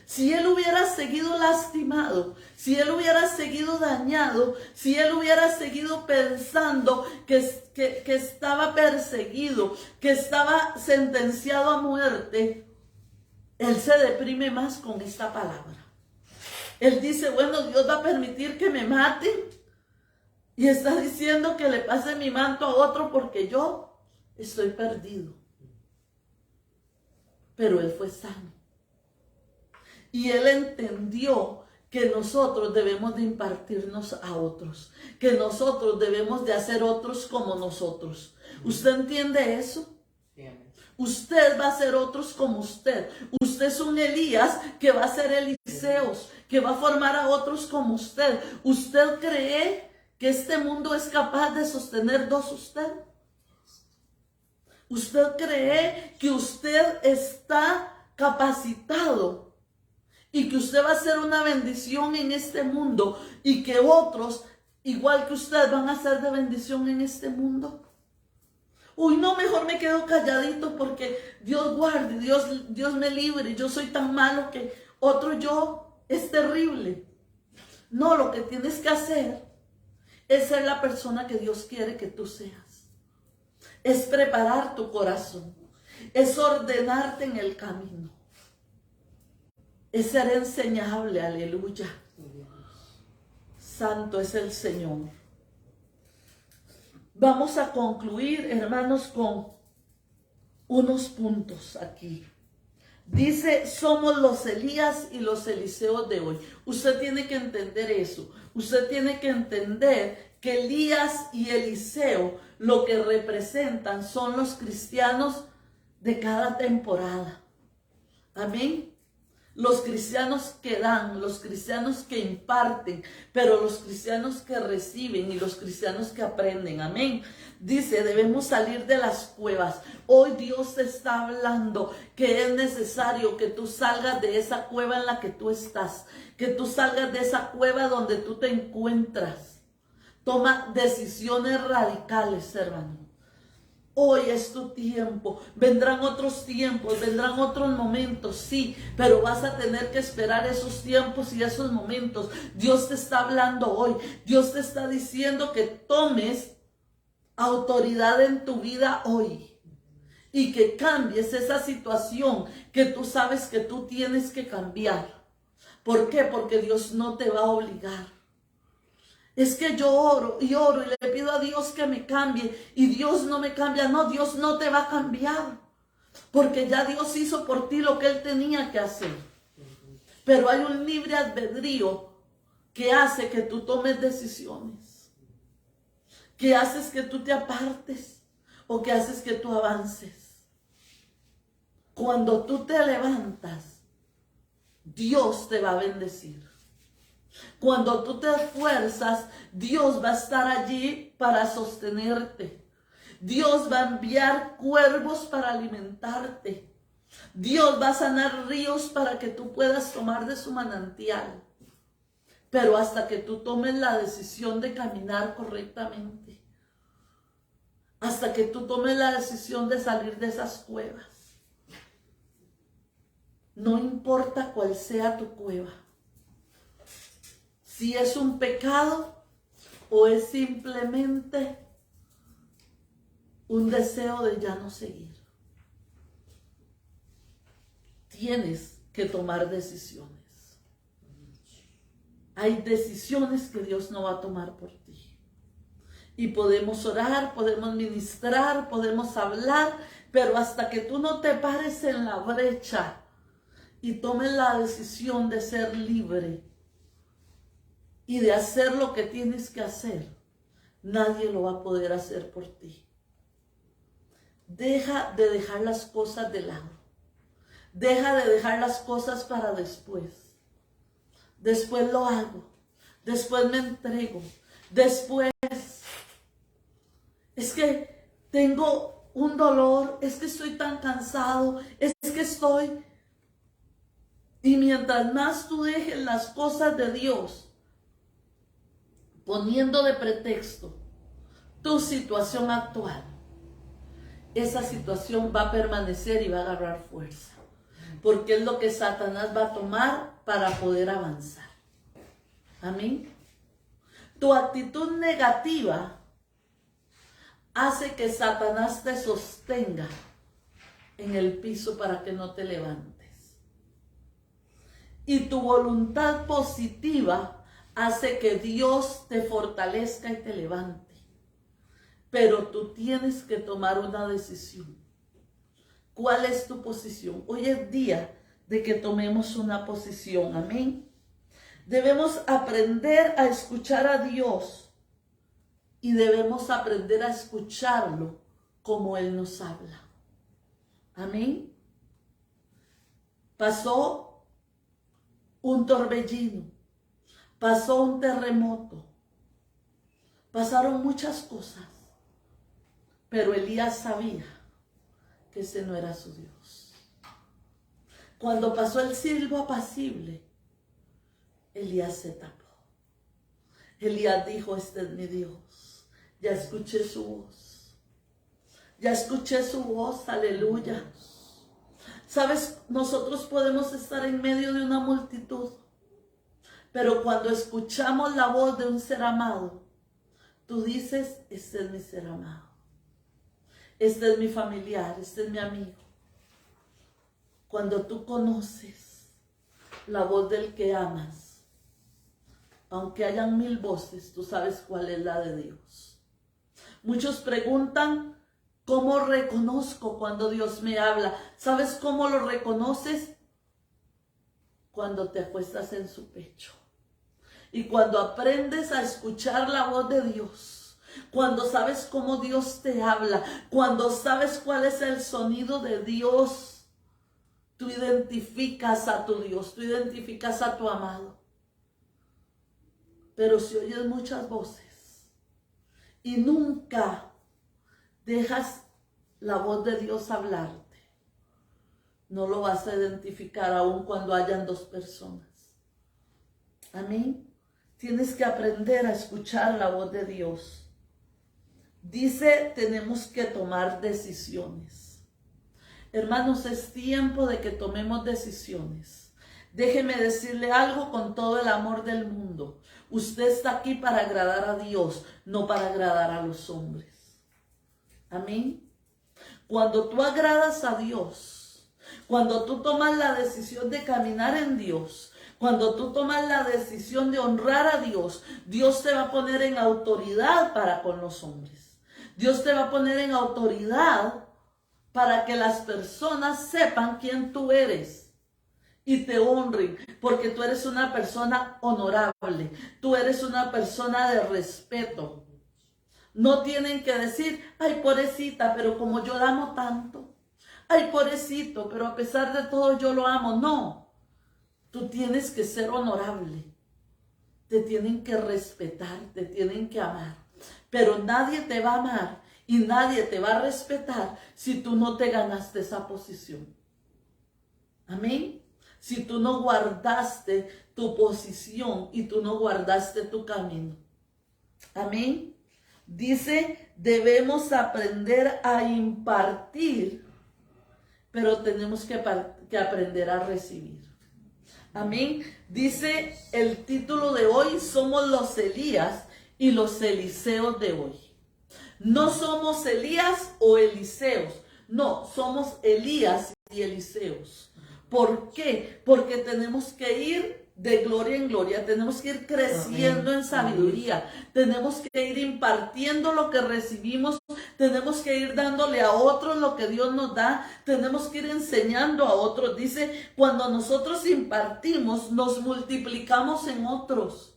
Si él hubiera seguido lastimado, si él hubiera seguido dañado, si él hubiera seguido pensando que estaba perseguido, que estaba sentenciado a muerte, él se deprime más con esta palabra. Él dice: bueno, Dios va a permitir que me maten, y está diciendo que le pase mi manto a otro porque yo estoy perdido. Pero él fue sano. Y él entendió que nosotros debemos de impartirnos a otros, que nosotros debemos de hacer otros como nosotros. ¿Usted entiende eso? Usted va a ser otros como usted. Usted es un Elías que va a ser Eliseos, que va a formar a otros como usted. ¿Usted cree que este mundo es capaz de sostener dos usted? ¿Usted cree que usted está capacitado y que usted va a ser una bendición en este mundo y que otros, igual que usted, van a ser de bendición en este mundo? Uy, no, mejor me quedo calladito porque Dios guarde, Dios me libre. Yo soy tan malo que otro yo es terrible. No, lo que tienes que hacer es ser la persona que Dios quiere que tú seas. Es preparar tu corazón. Es ordenarte en el camino. Es ser enseñable, aleluya. Santo es el Señor. Vamos a concluir, hermanos, con unos puntos aquí. Dice, somos los Elías y los Eliseos de hoy. Usted tiene que entender eso. Usted tiene que entender que Elías y Eliseo lo que representan son los cristianos de cada temporada. Amén. Los cristianos que dan, los cristianos que imparten, pero los cristianos que reciben y los cristianos que aprenden. Amén. Dice, debemos salir de las cuevas. Hoy Dios te está hablando que es necesario que tú salgas de esa cueva en la que tú estás, que tú salgas de esa cueva donde tú te encuentras. Toma decisiones radicales, hermano. Hoy es tu tiempo. Vendrán otros tiempos, vendrán otros momentos, sí, pero vas a tener que esperar esos tiempos y esos momentos. Dios te está hablando hoy. Dios te está diciendo que tomes autoridad en tu vida hoy y que cambies esa situación que tú sabes que tú tienes que cambiar. ¿Por qué? Porque Dios no te va a obligar. Es que yo oro y le pido a Dios que me cambie y Dios no me cambia. No, Dios no te va a cambiar porque ya Dios hizo por ti lo que Él tenía que hacer. Pero hay un libre albedrío que hace que tú tomes decisiones, que haces que tú te apartes o que haces que tú avances. Cuando tú te levantas, Dios te va a bendecir. Cuando tú te esfuerzas, Dios va a estar allí para sostenerte. Dios va a enviar cuervos para alimentarte. Dios va a sanar ríos para que tú puedas tomar de su manantial. Pero hasta que tú tomes la decisión de caminar correctamente. Hasta que tú tomes la decisión de salir de esas cuevas. No importa cuál sea tu cueva. Si es un pecado o es simplemente un deseo de ya no seguir. Tienes que tomar decisiones. Hay decisiones que Dios no va a tomar por ti. Y podemos orar, podemos ministrar, podemos hablar, pero hasta que tú no te pares en la brecha y tomes la decisión de ser libre, y de hacer lo que tienes que hacer, nadie lo va a poder hacer por ti. Deja de dejar las cosas de lado. Deja de dejar las cosas para después. Después lo hago. Después me entrego. Después. Es que tengo un dolor. Es que estoy tan cansado. Es que estoy. Y mientras más tú dejes las cosas de Dios, poniendo de pretexto tu situación actual, esa situación va a permanecer y va a agarrar fuerza. Porque es lo que Satanás va a tomar para poder avanzar. Amén. Tu actitud negativa hace que Satanás te sostenga en el piso para que no te levantes. Y tu voluntad positiva hace que Dios te fortalezca y te levante. Pero tú tienes que tomar una decisión. ¿Cuál es tu posición? Hoy es día de que tomemos una posición. Amén. Debemos aprender a escuchar a Dios y debemos aprender a escucharlo como Él nos habla. Amén. Pasó un torbellino, pasó un terremoto, pasaron muchas cosas, pero Elías sabía que ese no era su Dios. Cuando pasó el silbo apacible, Elías se tapó. Elías dijo: este es mi Dios. Ya escuché su voz. Ya escuché su voz, aleluya. Sabes, nosotros podemos estar en medio de una multitud, pero cuando escuchamos la voz de un ser amado, tú dices: este es mi ser amado. Este es mi familiar, este es mi amigo. Cuando tú conoces la voz del que amas, aunque hayan 1000 voces, tú sabes cuál es la de Dios. Muchos preguntan: ¿cómo reconozco cuando Dios me habla? ¿Sabes cómo lo reconoces? Cuando te acuestas en su pecho. Y cuando aprendes a escuchar la voz de Dios. Cuando sabes cómo Dios te habla. Cuando sabes cuál es el sonido de Dios. Tú identificas a tu Dios. Tú identificas a tu amado. Pero si oyes muchas voces y nunca dejas la voz de Dios hablarte, no lo vas a identificar aun cuando hayan 2 personas. Amén. Tienes que aprender a escuchar la voz de Dios. Dice, tenemos que tomar decisiones. Hermanos, es tiempo de que tomemos decisiones. Déjeme decirle algo con todo el amor del mundo. Usted está aquí para agradar a Dios, no para agradar a los hombres. Amén. Cuando tú agradas a Dios, cuando tú tomas la decisión de caminar en Dios, cuando tú tomas la decisión de honrar a Dios, Dios te va a poner en autoridad para con los hombres. Dios te va a poner en autoridad para que las personas sepan quién tú eres y te honren, porque tú eres una persona honorable, tú eres una persona de respeto. No tienen que decir: ay, pobrecita, pero como yo la amo tanto. Ay, pobrecito, pero a pesar de todo yo lo amo. No, tú tienes que ser honorable. Te tienen que respetar, te tienen que amar. Pero nadie te va a amar y nadie te va a respetar si tú no te ganaste esa posición. Amén. Si tú no guardaste tu posición y tú no guardaste tu camino. Amén. Dice, debemos aprender a impartir, pero tenemos que aprender a recibir. Amén. Dice el título de hoy: somos los Elías y los Eliseos de hoy. No somos Elías o Eliseos. No, somos Elías y Eliseos. ¿Por qué? Porque tenemos que ir de gloria en gloria, tenemos que ir creciendo en sabiduría, tenemos que ir impartiendo lo que recibimos, tenemos que ir dándole a otros lo que Dios nos da, tenemos que ir enseñando a otros. Dice, cuando nosotros impartimos, nos multiplicamos en otros.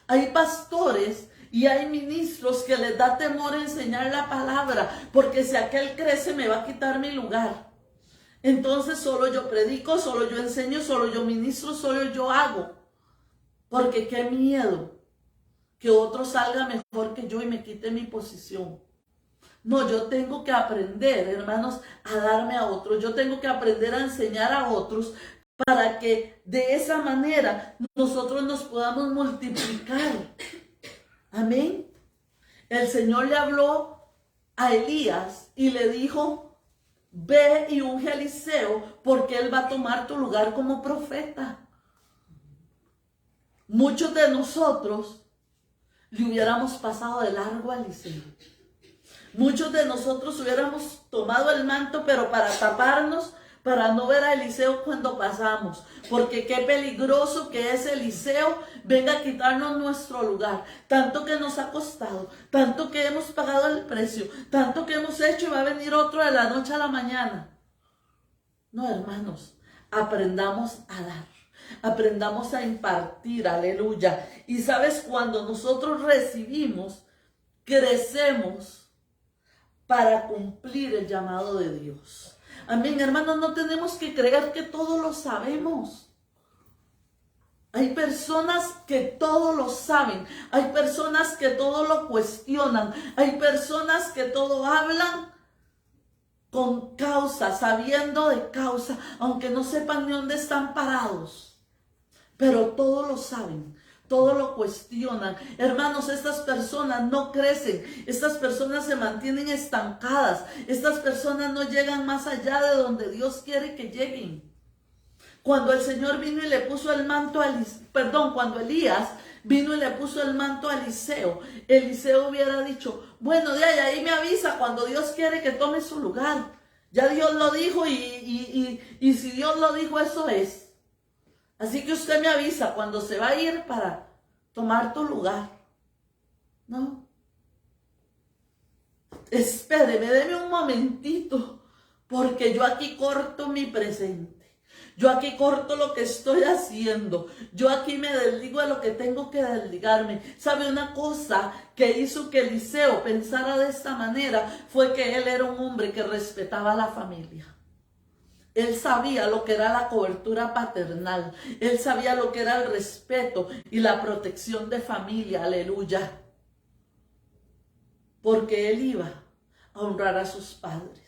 Hay pastores y hay ministros que les da temor enseñar la palabra, porque si aquel crece me va a quitar mi lugar. Entonces solo yo predico, solo yo enseño, solo yo ministro, solo yo hago. Porque qué miedo que otro salga mejor que yo y me quite mi posición. No, yo tengo que aprender, hermanos, a darme a otros. Yo tengo que aprender a enseñar a otros para que de esa manera nosotros nos podamos multiplicar. Amén. El Señor le habló a Elías y le dijo: ve y unge a Eliseo, porque él va a tomar tu lugar como profeta. Muchos de nosotros le hubiéramos pasado de largo a Eliseo. Muchos de nosotros hubiéramos tomado el manto, pero para taparnos, para no ver a Eliseo cuando pasamos. Porque qué peligroso que ese Eliseo venga a quitarnos nuestro lugar. Tanto que nos ha costado, tanto que hemos pagado el precio, tanto que hemos hecho, y va a venir otro de la noche a la mañana. No, hermanos, aprendamos a dar, aprendamos a impartir, aleluya. Y sabes, cuando nosotros recibimos, crecemos para cumplir el llamado de Dios. Amén, hermanos, no tenemos que creer que todo lo sabemos. Hay personas que todo lo saben, hay personas que todo lo cuestionan, hay personas que todo hablan con causa, sabiendo de causa, aunque no sepan ni dónde están parados, pero todo lo saben, todo lo cuestionan. Hermanos, estas personas no crecen, estas personas se mantienen estancadas, estas personas no llegan más allá de donde Dios quiere que lleguen. Cuando el Señor vino y le puso el manto a cuando Elías vino y le puso el manto a Eliseo, Eliseo hubiera dicho, bueno, de ahí me avisa cuando Dios quiere que tome su lugar. Ya Dios lo dijo y si Dios lo dijo, eso es. Así que usted me avisa cuando se va a ir para tomar tu lugar. No. Espéreme, deme un momentito, porque yo aquí corto mi presente. Yo aquí corto lo que estoy haciendo. Yo aquí me desligo de lo que tengo que desligarme. ¿Sabe una cosa que hizo que Eliseo pensara de esta manera? Fue que él era un hombre que respetaba a la familia. Él sabía lo que era la cobertura paternal. Él sabía lo que era el respeto y la protección de familia. Aleluya. Porque él iba a honrar a sus padres.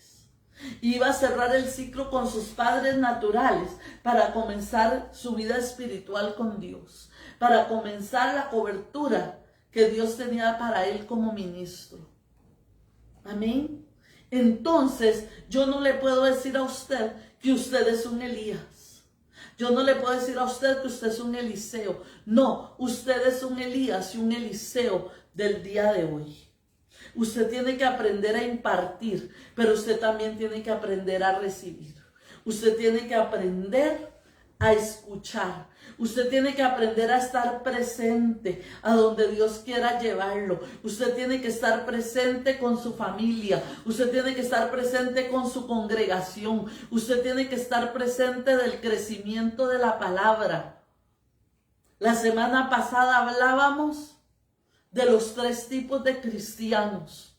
Iba a cerrar el ciclo con sus padres naturales para comenzar su vida espiritual con Dios, para comenzar la cobertura que Dios tenía para él como ministro. Amén. Entonces, yo no le puedo decir a usted que usted es un Elías. Yo no le puedo decir a usted que usted es un Eliseo. No, usted es un Elías y un Eliseo del día de hoy. Usted tiene que aprender a impartir, pero usted también tiene que aprender a recibir. Usted tiene que aprender a escuchar. Usted tiene que aprender a estar presente a donde Dios quiera llevarlo. Usted tiene que estar presente con su familia. Usted tiene que estar presente con su congregación. Usted tiene que estar presente del crecimiento de la palabra. La semana pasada hablábamos de los 3 tipos de cristianos.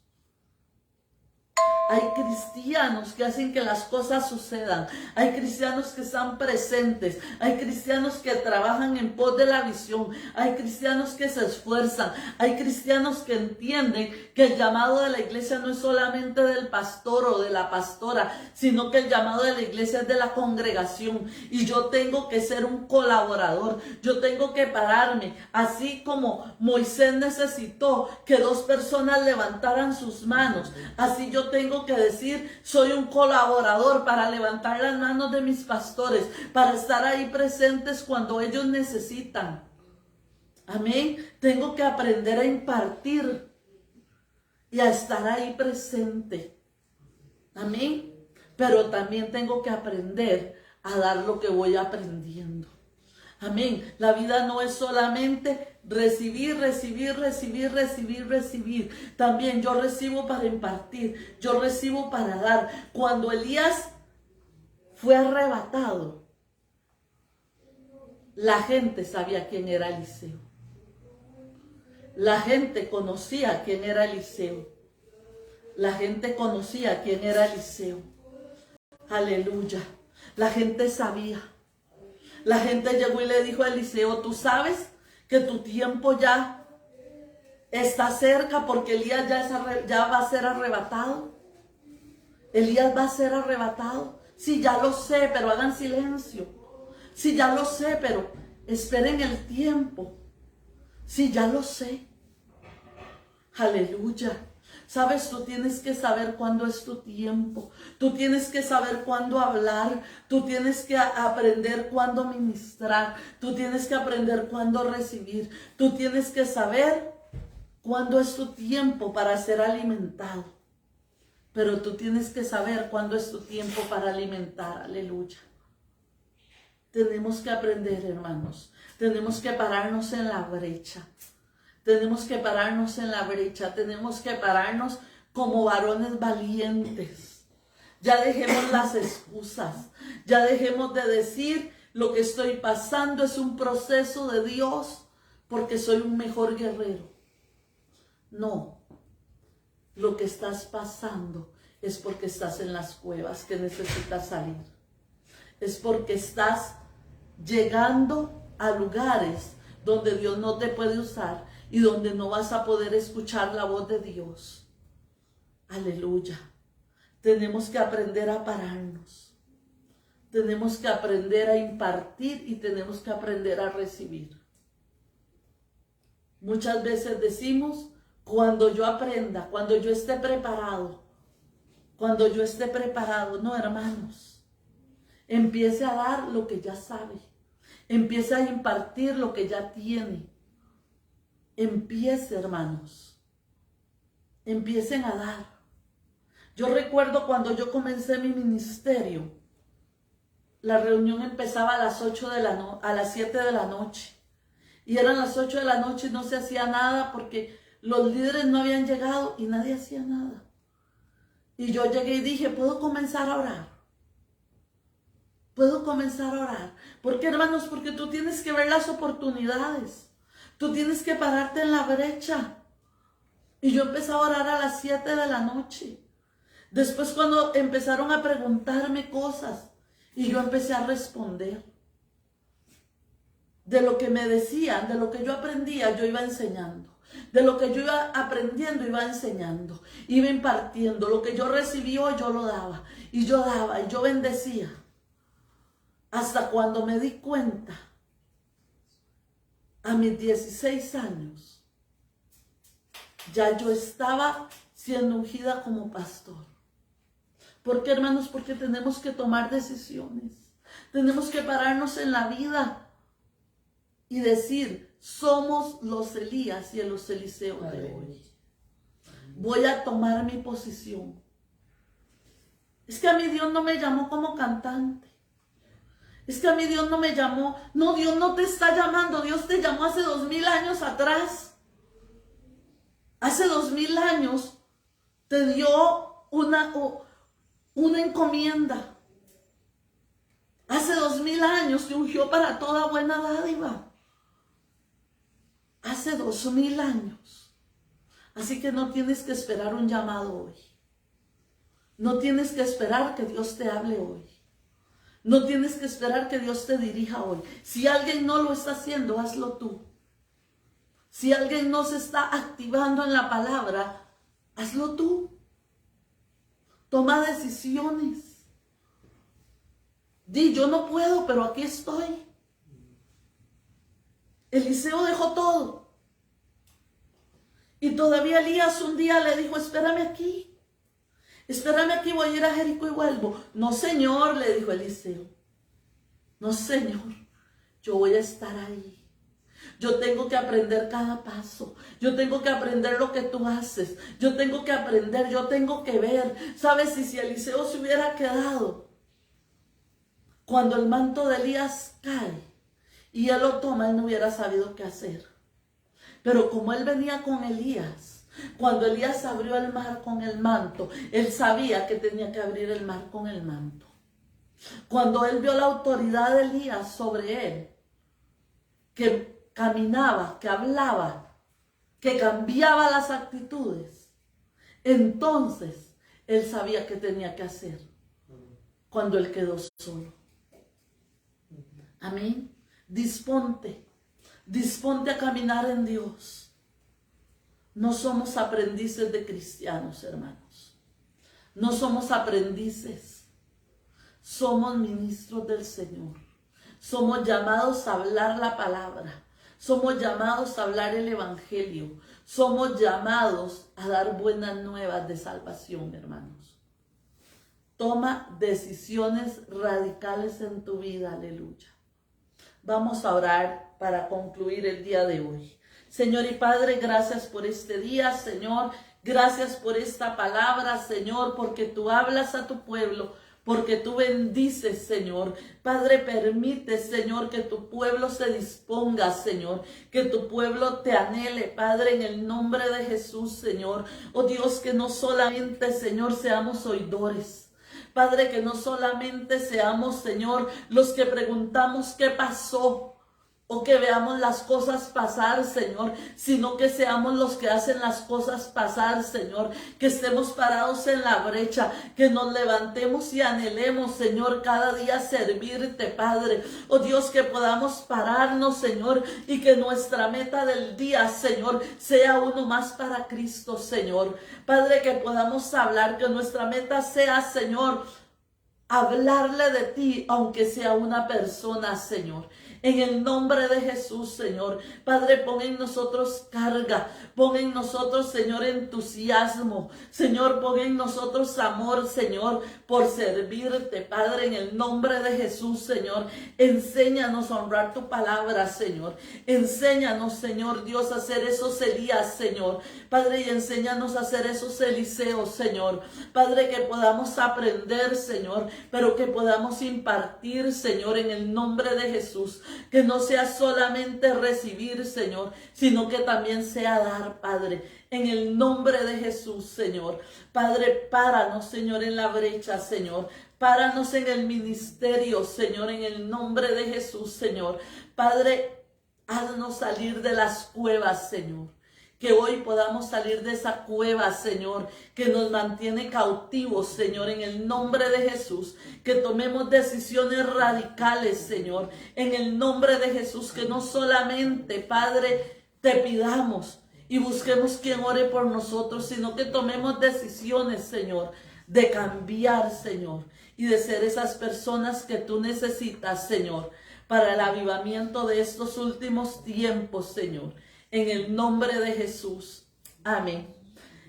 Hay cristianos que hacen que las cosas sucedan. Hay cristianos que están presentes. Hay cristianos que trabajan en pos de la visión. Hay cristianos que se esfuerzan. Hay cristianos que entienden que el llamado de la iglesia no es solamente del pastor o de la pastora, sino que el llamado de la iglesia es de la congregación. Y yo tengo que ser un colaborador. Yo tengo que pararme. Así como Moisés necesitó que 2 personas levantaran sus manos. Así yo tengo que decir, soy un colaborador para levantar las manos de mis pastores, para estar ahí presentes cuando ellos necesitan. Amén. Tengo que aprender a impartir y a estar ahí presente. Amén. Pero también tengo que aprender a dar lo que voy aprendiendo. Amén. La vida no es solamente recibir. También yo recibo para impartir. Yo recibo para dar. Cuando Elías fue arrebatado, la gente sabía quién era Eliseo. La gente conocía quién era Eliseo. La gente conocía quién era Eliseo. Aleluya. La gente sabía. La gente llegó y le dijo a Eliseo, ¿tú sabes que tu tiempo ya está cerca porque Elías ya va a ser arrebatado? Elías va a ser arrebatado. Sí, ya lo sé, pero hagan silencio. Sí, ya lo sé, pero esperen el tiempo. Sí, ya lo sé. Aleluya. Sabes, tú tienes que saber cuándo es tu tiempo. Tú tienes que saber cuándo hablar. Tú tienes que aprender cuándo ministrar. Tú tienes que aprender cuándo recibir. Tú tienes que saber cuándo es tu tiempo para ser alimentado. Pero tú tienes que saber cuándo es tu tiempo para alimentar. Aleluya. Tenemos que aprender, hermanos. Tenemos que pararnos en la brecha. Tenemos que pararnos en la brecha. Tenemos que pararnos como varones valientes. Ya dejemos las excusas. Ya dejemos de decir lo que estoy pasando es un proceso de Dios porque soy un mejor guerrero. No. Lo que estás pasando es porque estás en las cuevas que necesitas salir. Es porque estás llegando a lugares donde Dios no te puede usar y donde no vas a poder escuchar la voz de Dios. Aleluya. Tenemos que aprender a pararnos. Tenemos que aprender a impartir y tenemos que aprender a recibir. Muchas veces decimos, cuando yo aprenda, cuando yo esté preparado, cuando yo esté preparado. No, hermanos, empiece a dar lo que ya sabe. Empiece a impartir lo que ya tiene. Empiece, hermanos. Empiecen a dar. Yo recuerdo cuando yo comencé mi ministerio, la reunión empezaba a las 7 de la noche. Y eran las 8 de la noche y no se hacía nada porque los líderes no habían llegado y nadie hacía nada. Y yo llegué y dije, ¿puedo comenzar a orar? Puedo comenzar a orar. ¿Por qué, hermanos? Porque tú tienes que ver las oportunidades. Tú tienes que pararte en la brecha. Y yo empecé a orar a las 7 de la noche. Después cuando empezaron a preguntarme cosas y yo empecé a responder. De lo que me decían, de lo que yo aprendía, yo iba enseñando. De lo que yo iba aprendiendo, iba enseñando. Iba impartiendo. Lo que yo recibí hoy, yo lo daba. Y yo daba, y yo bendecía. Hasta cuando me di cuenta, a mis 16 años, ya yo estaba siendo ungida como pastor. ¿Por qué, hermanos? Porque tenemos que tomar decisiones. Tenemos que pararnos en la vida y decir, somos los Elías y los Eliseos de hoy. Voy a tomar mi posición. Es que a mí Dios no me llamó como cantante. Es que a mí Dios no me llamó. No, Dios no te está llamando. Dios te llamó hace 2000 años atrás. Hace 2000 años te dio una encomienda. Hace 2000 años te ungió para toda buena dádiva. Hace 2000 años. Así que no tienes que esperar un llamado hoy. No tienes que esperar que Dios te hable hoy. No tienes que esperar que Dios te dirija hoy. Si alguien no lo está haciendo, hazlo tú. Si alguien no se está activando en la palabra, hazlo tú. Toma decisiones. Di, yo no puedo, pero aquí estoy. Eliseo dejó todo. Y todavía Elías un día le dijo, espérame aquí. Espérame aquí, voy a ir a Jericó y vuelvo. No, Señor, le dijo Eliseo. No, Señor, yo voy a estar ahí. Yo tengo que aprender cada paso. Yo tengo que aprender lo que tú haces. Yo tengo que aprender, yo tengo que ver. ¿Sabes? Si Eliseo se hubiera quedado cuando el manto de Elías cae y él lo toma, él no hubiera sabido qué hacer. Pero como él venía con Elías, cuando Elías abrió el mar con el manto, él sabía que tenía que abrir el mar con el manto. Cuando él vio la autoridad de Elías sobre él, que caminaba, que hablaba, que cambiaba las actitudes, entonces él sabía qué tenía que hacer cuando él quedó solo. Amén. Disponte a caminar en Dios. No somos aprendices de cristianos, hermanos. No somos aprendices. Somos ministros del Señor. Somos llamados a hablar la palabra. Somos llamados a hablar el evangelio. Somos llamados a dar buenas nuevas de salvación, hermanos. Toma decisiones radicales en tu vida, aleluya. Vamos a orar para concluir el día de hoy. Señor y Padre, gracias por este día, Señor. Gracias por esta palabra, Señor, porque tú hablas a tu pueblo, porque tú bendices, Señor. Padre, permite, Señor, que tu pueblo se disponga, Señor, que tu pueblo te anhele, Padre, en el nombre de Jesús, Señor. Oh Dios, que no solamente, Señor, seamos oidores. Padre, que no solamente seamos, Señor, los que preguntamos qué pasó. o que veamos las cosas pasar, Señor, sino que seamos los que hacen las cosas pasar, Señor, que estemos parados en la brecha, que nos levantemos y anhelemos, Señor, cada día servirte, Padre. Oh Dios, que podamos pararnos, Señor, y que nuestra meta del día, Señor, sea uno más para Cristo, Señor. Padre, que podamos hablar, que nuestra meta sea, Señor, hablarle de ti, aunque sea una persona, Señor. En el nombre de Jesús, Señor. Padre, pon en nosotros carga. Pon en nosotros, Señor, entusiasmo. Señor, pon en nosotros amor, Señor, por servirte, Padre, en el nombre de Jesús, Señor. Enséñanos a honrar tu palabra, Señor. Enséñanos, Señor Dios, a hacer esos Elías, Señor. Padre, y enséñanos a hacer esos Eliseos, Señor. Padre, que podamos aprender, Señor, pero que podamos impartir, Señor, en el nombre de Jesús. Que no sea solamente recibir, Señor, sino que también sea dar, Padre, en el nombre de Jesús, Señor. Padre, páranos, Señor, en la brecha, Señor. Páranos en el ministerio, Señor, en el nombre de Jesús, Señor. Padre, haznos salir de las cuevas, Señor. Que hoy podamos salir de esa cueva, Señor, que nos mantiene cautivos, Señor, en el nombre de Jesús. Que tomemos decisiones radicales, Señor, en el nombre de Jesús. Que no solamente, Padre, te pidamos y busquemos quien ore por nosotros, sino que tomemos decisiones, Señor, de cambiar, Señor, y de ser esas personas que tú necesitas, Señor, para el avivamiento de estos últimos tiempos, Señor. En el nombre de Jesús. Amén.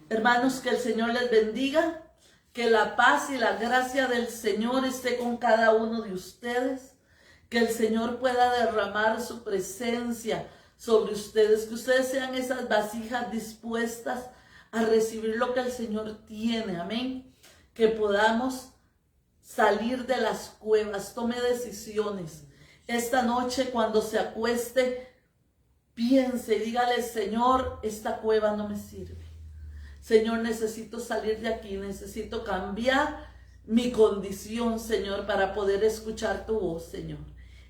Hermanos, que el Señor les bendiga. Que la paz y la gracia del Señor esté con cada uno de ustedes. Que el Señor pueda derramar su presencia sobre ustedes. Que ustedes sean esas vasijas dispuestas a recibir lo que el Señor tiene. Amén. Que podamos salir de las cuevas. Tome decisiones. Esta noche, cuando se acueste, piense y dígale: Señor, esta cueva no me sirve. Señor, necesito salir de aquí, necesito cambiar mi condición, Señor, para poder escuchar tu voz, Señor.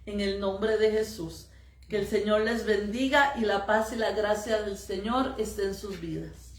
En el nombre de Jesús, que el Señor les bendiga y la paz y la gracia del Señor esté en sus vidas.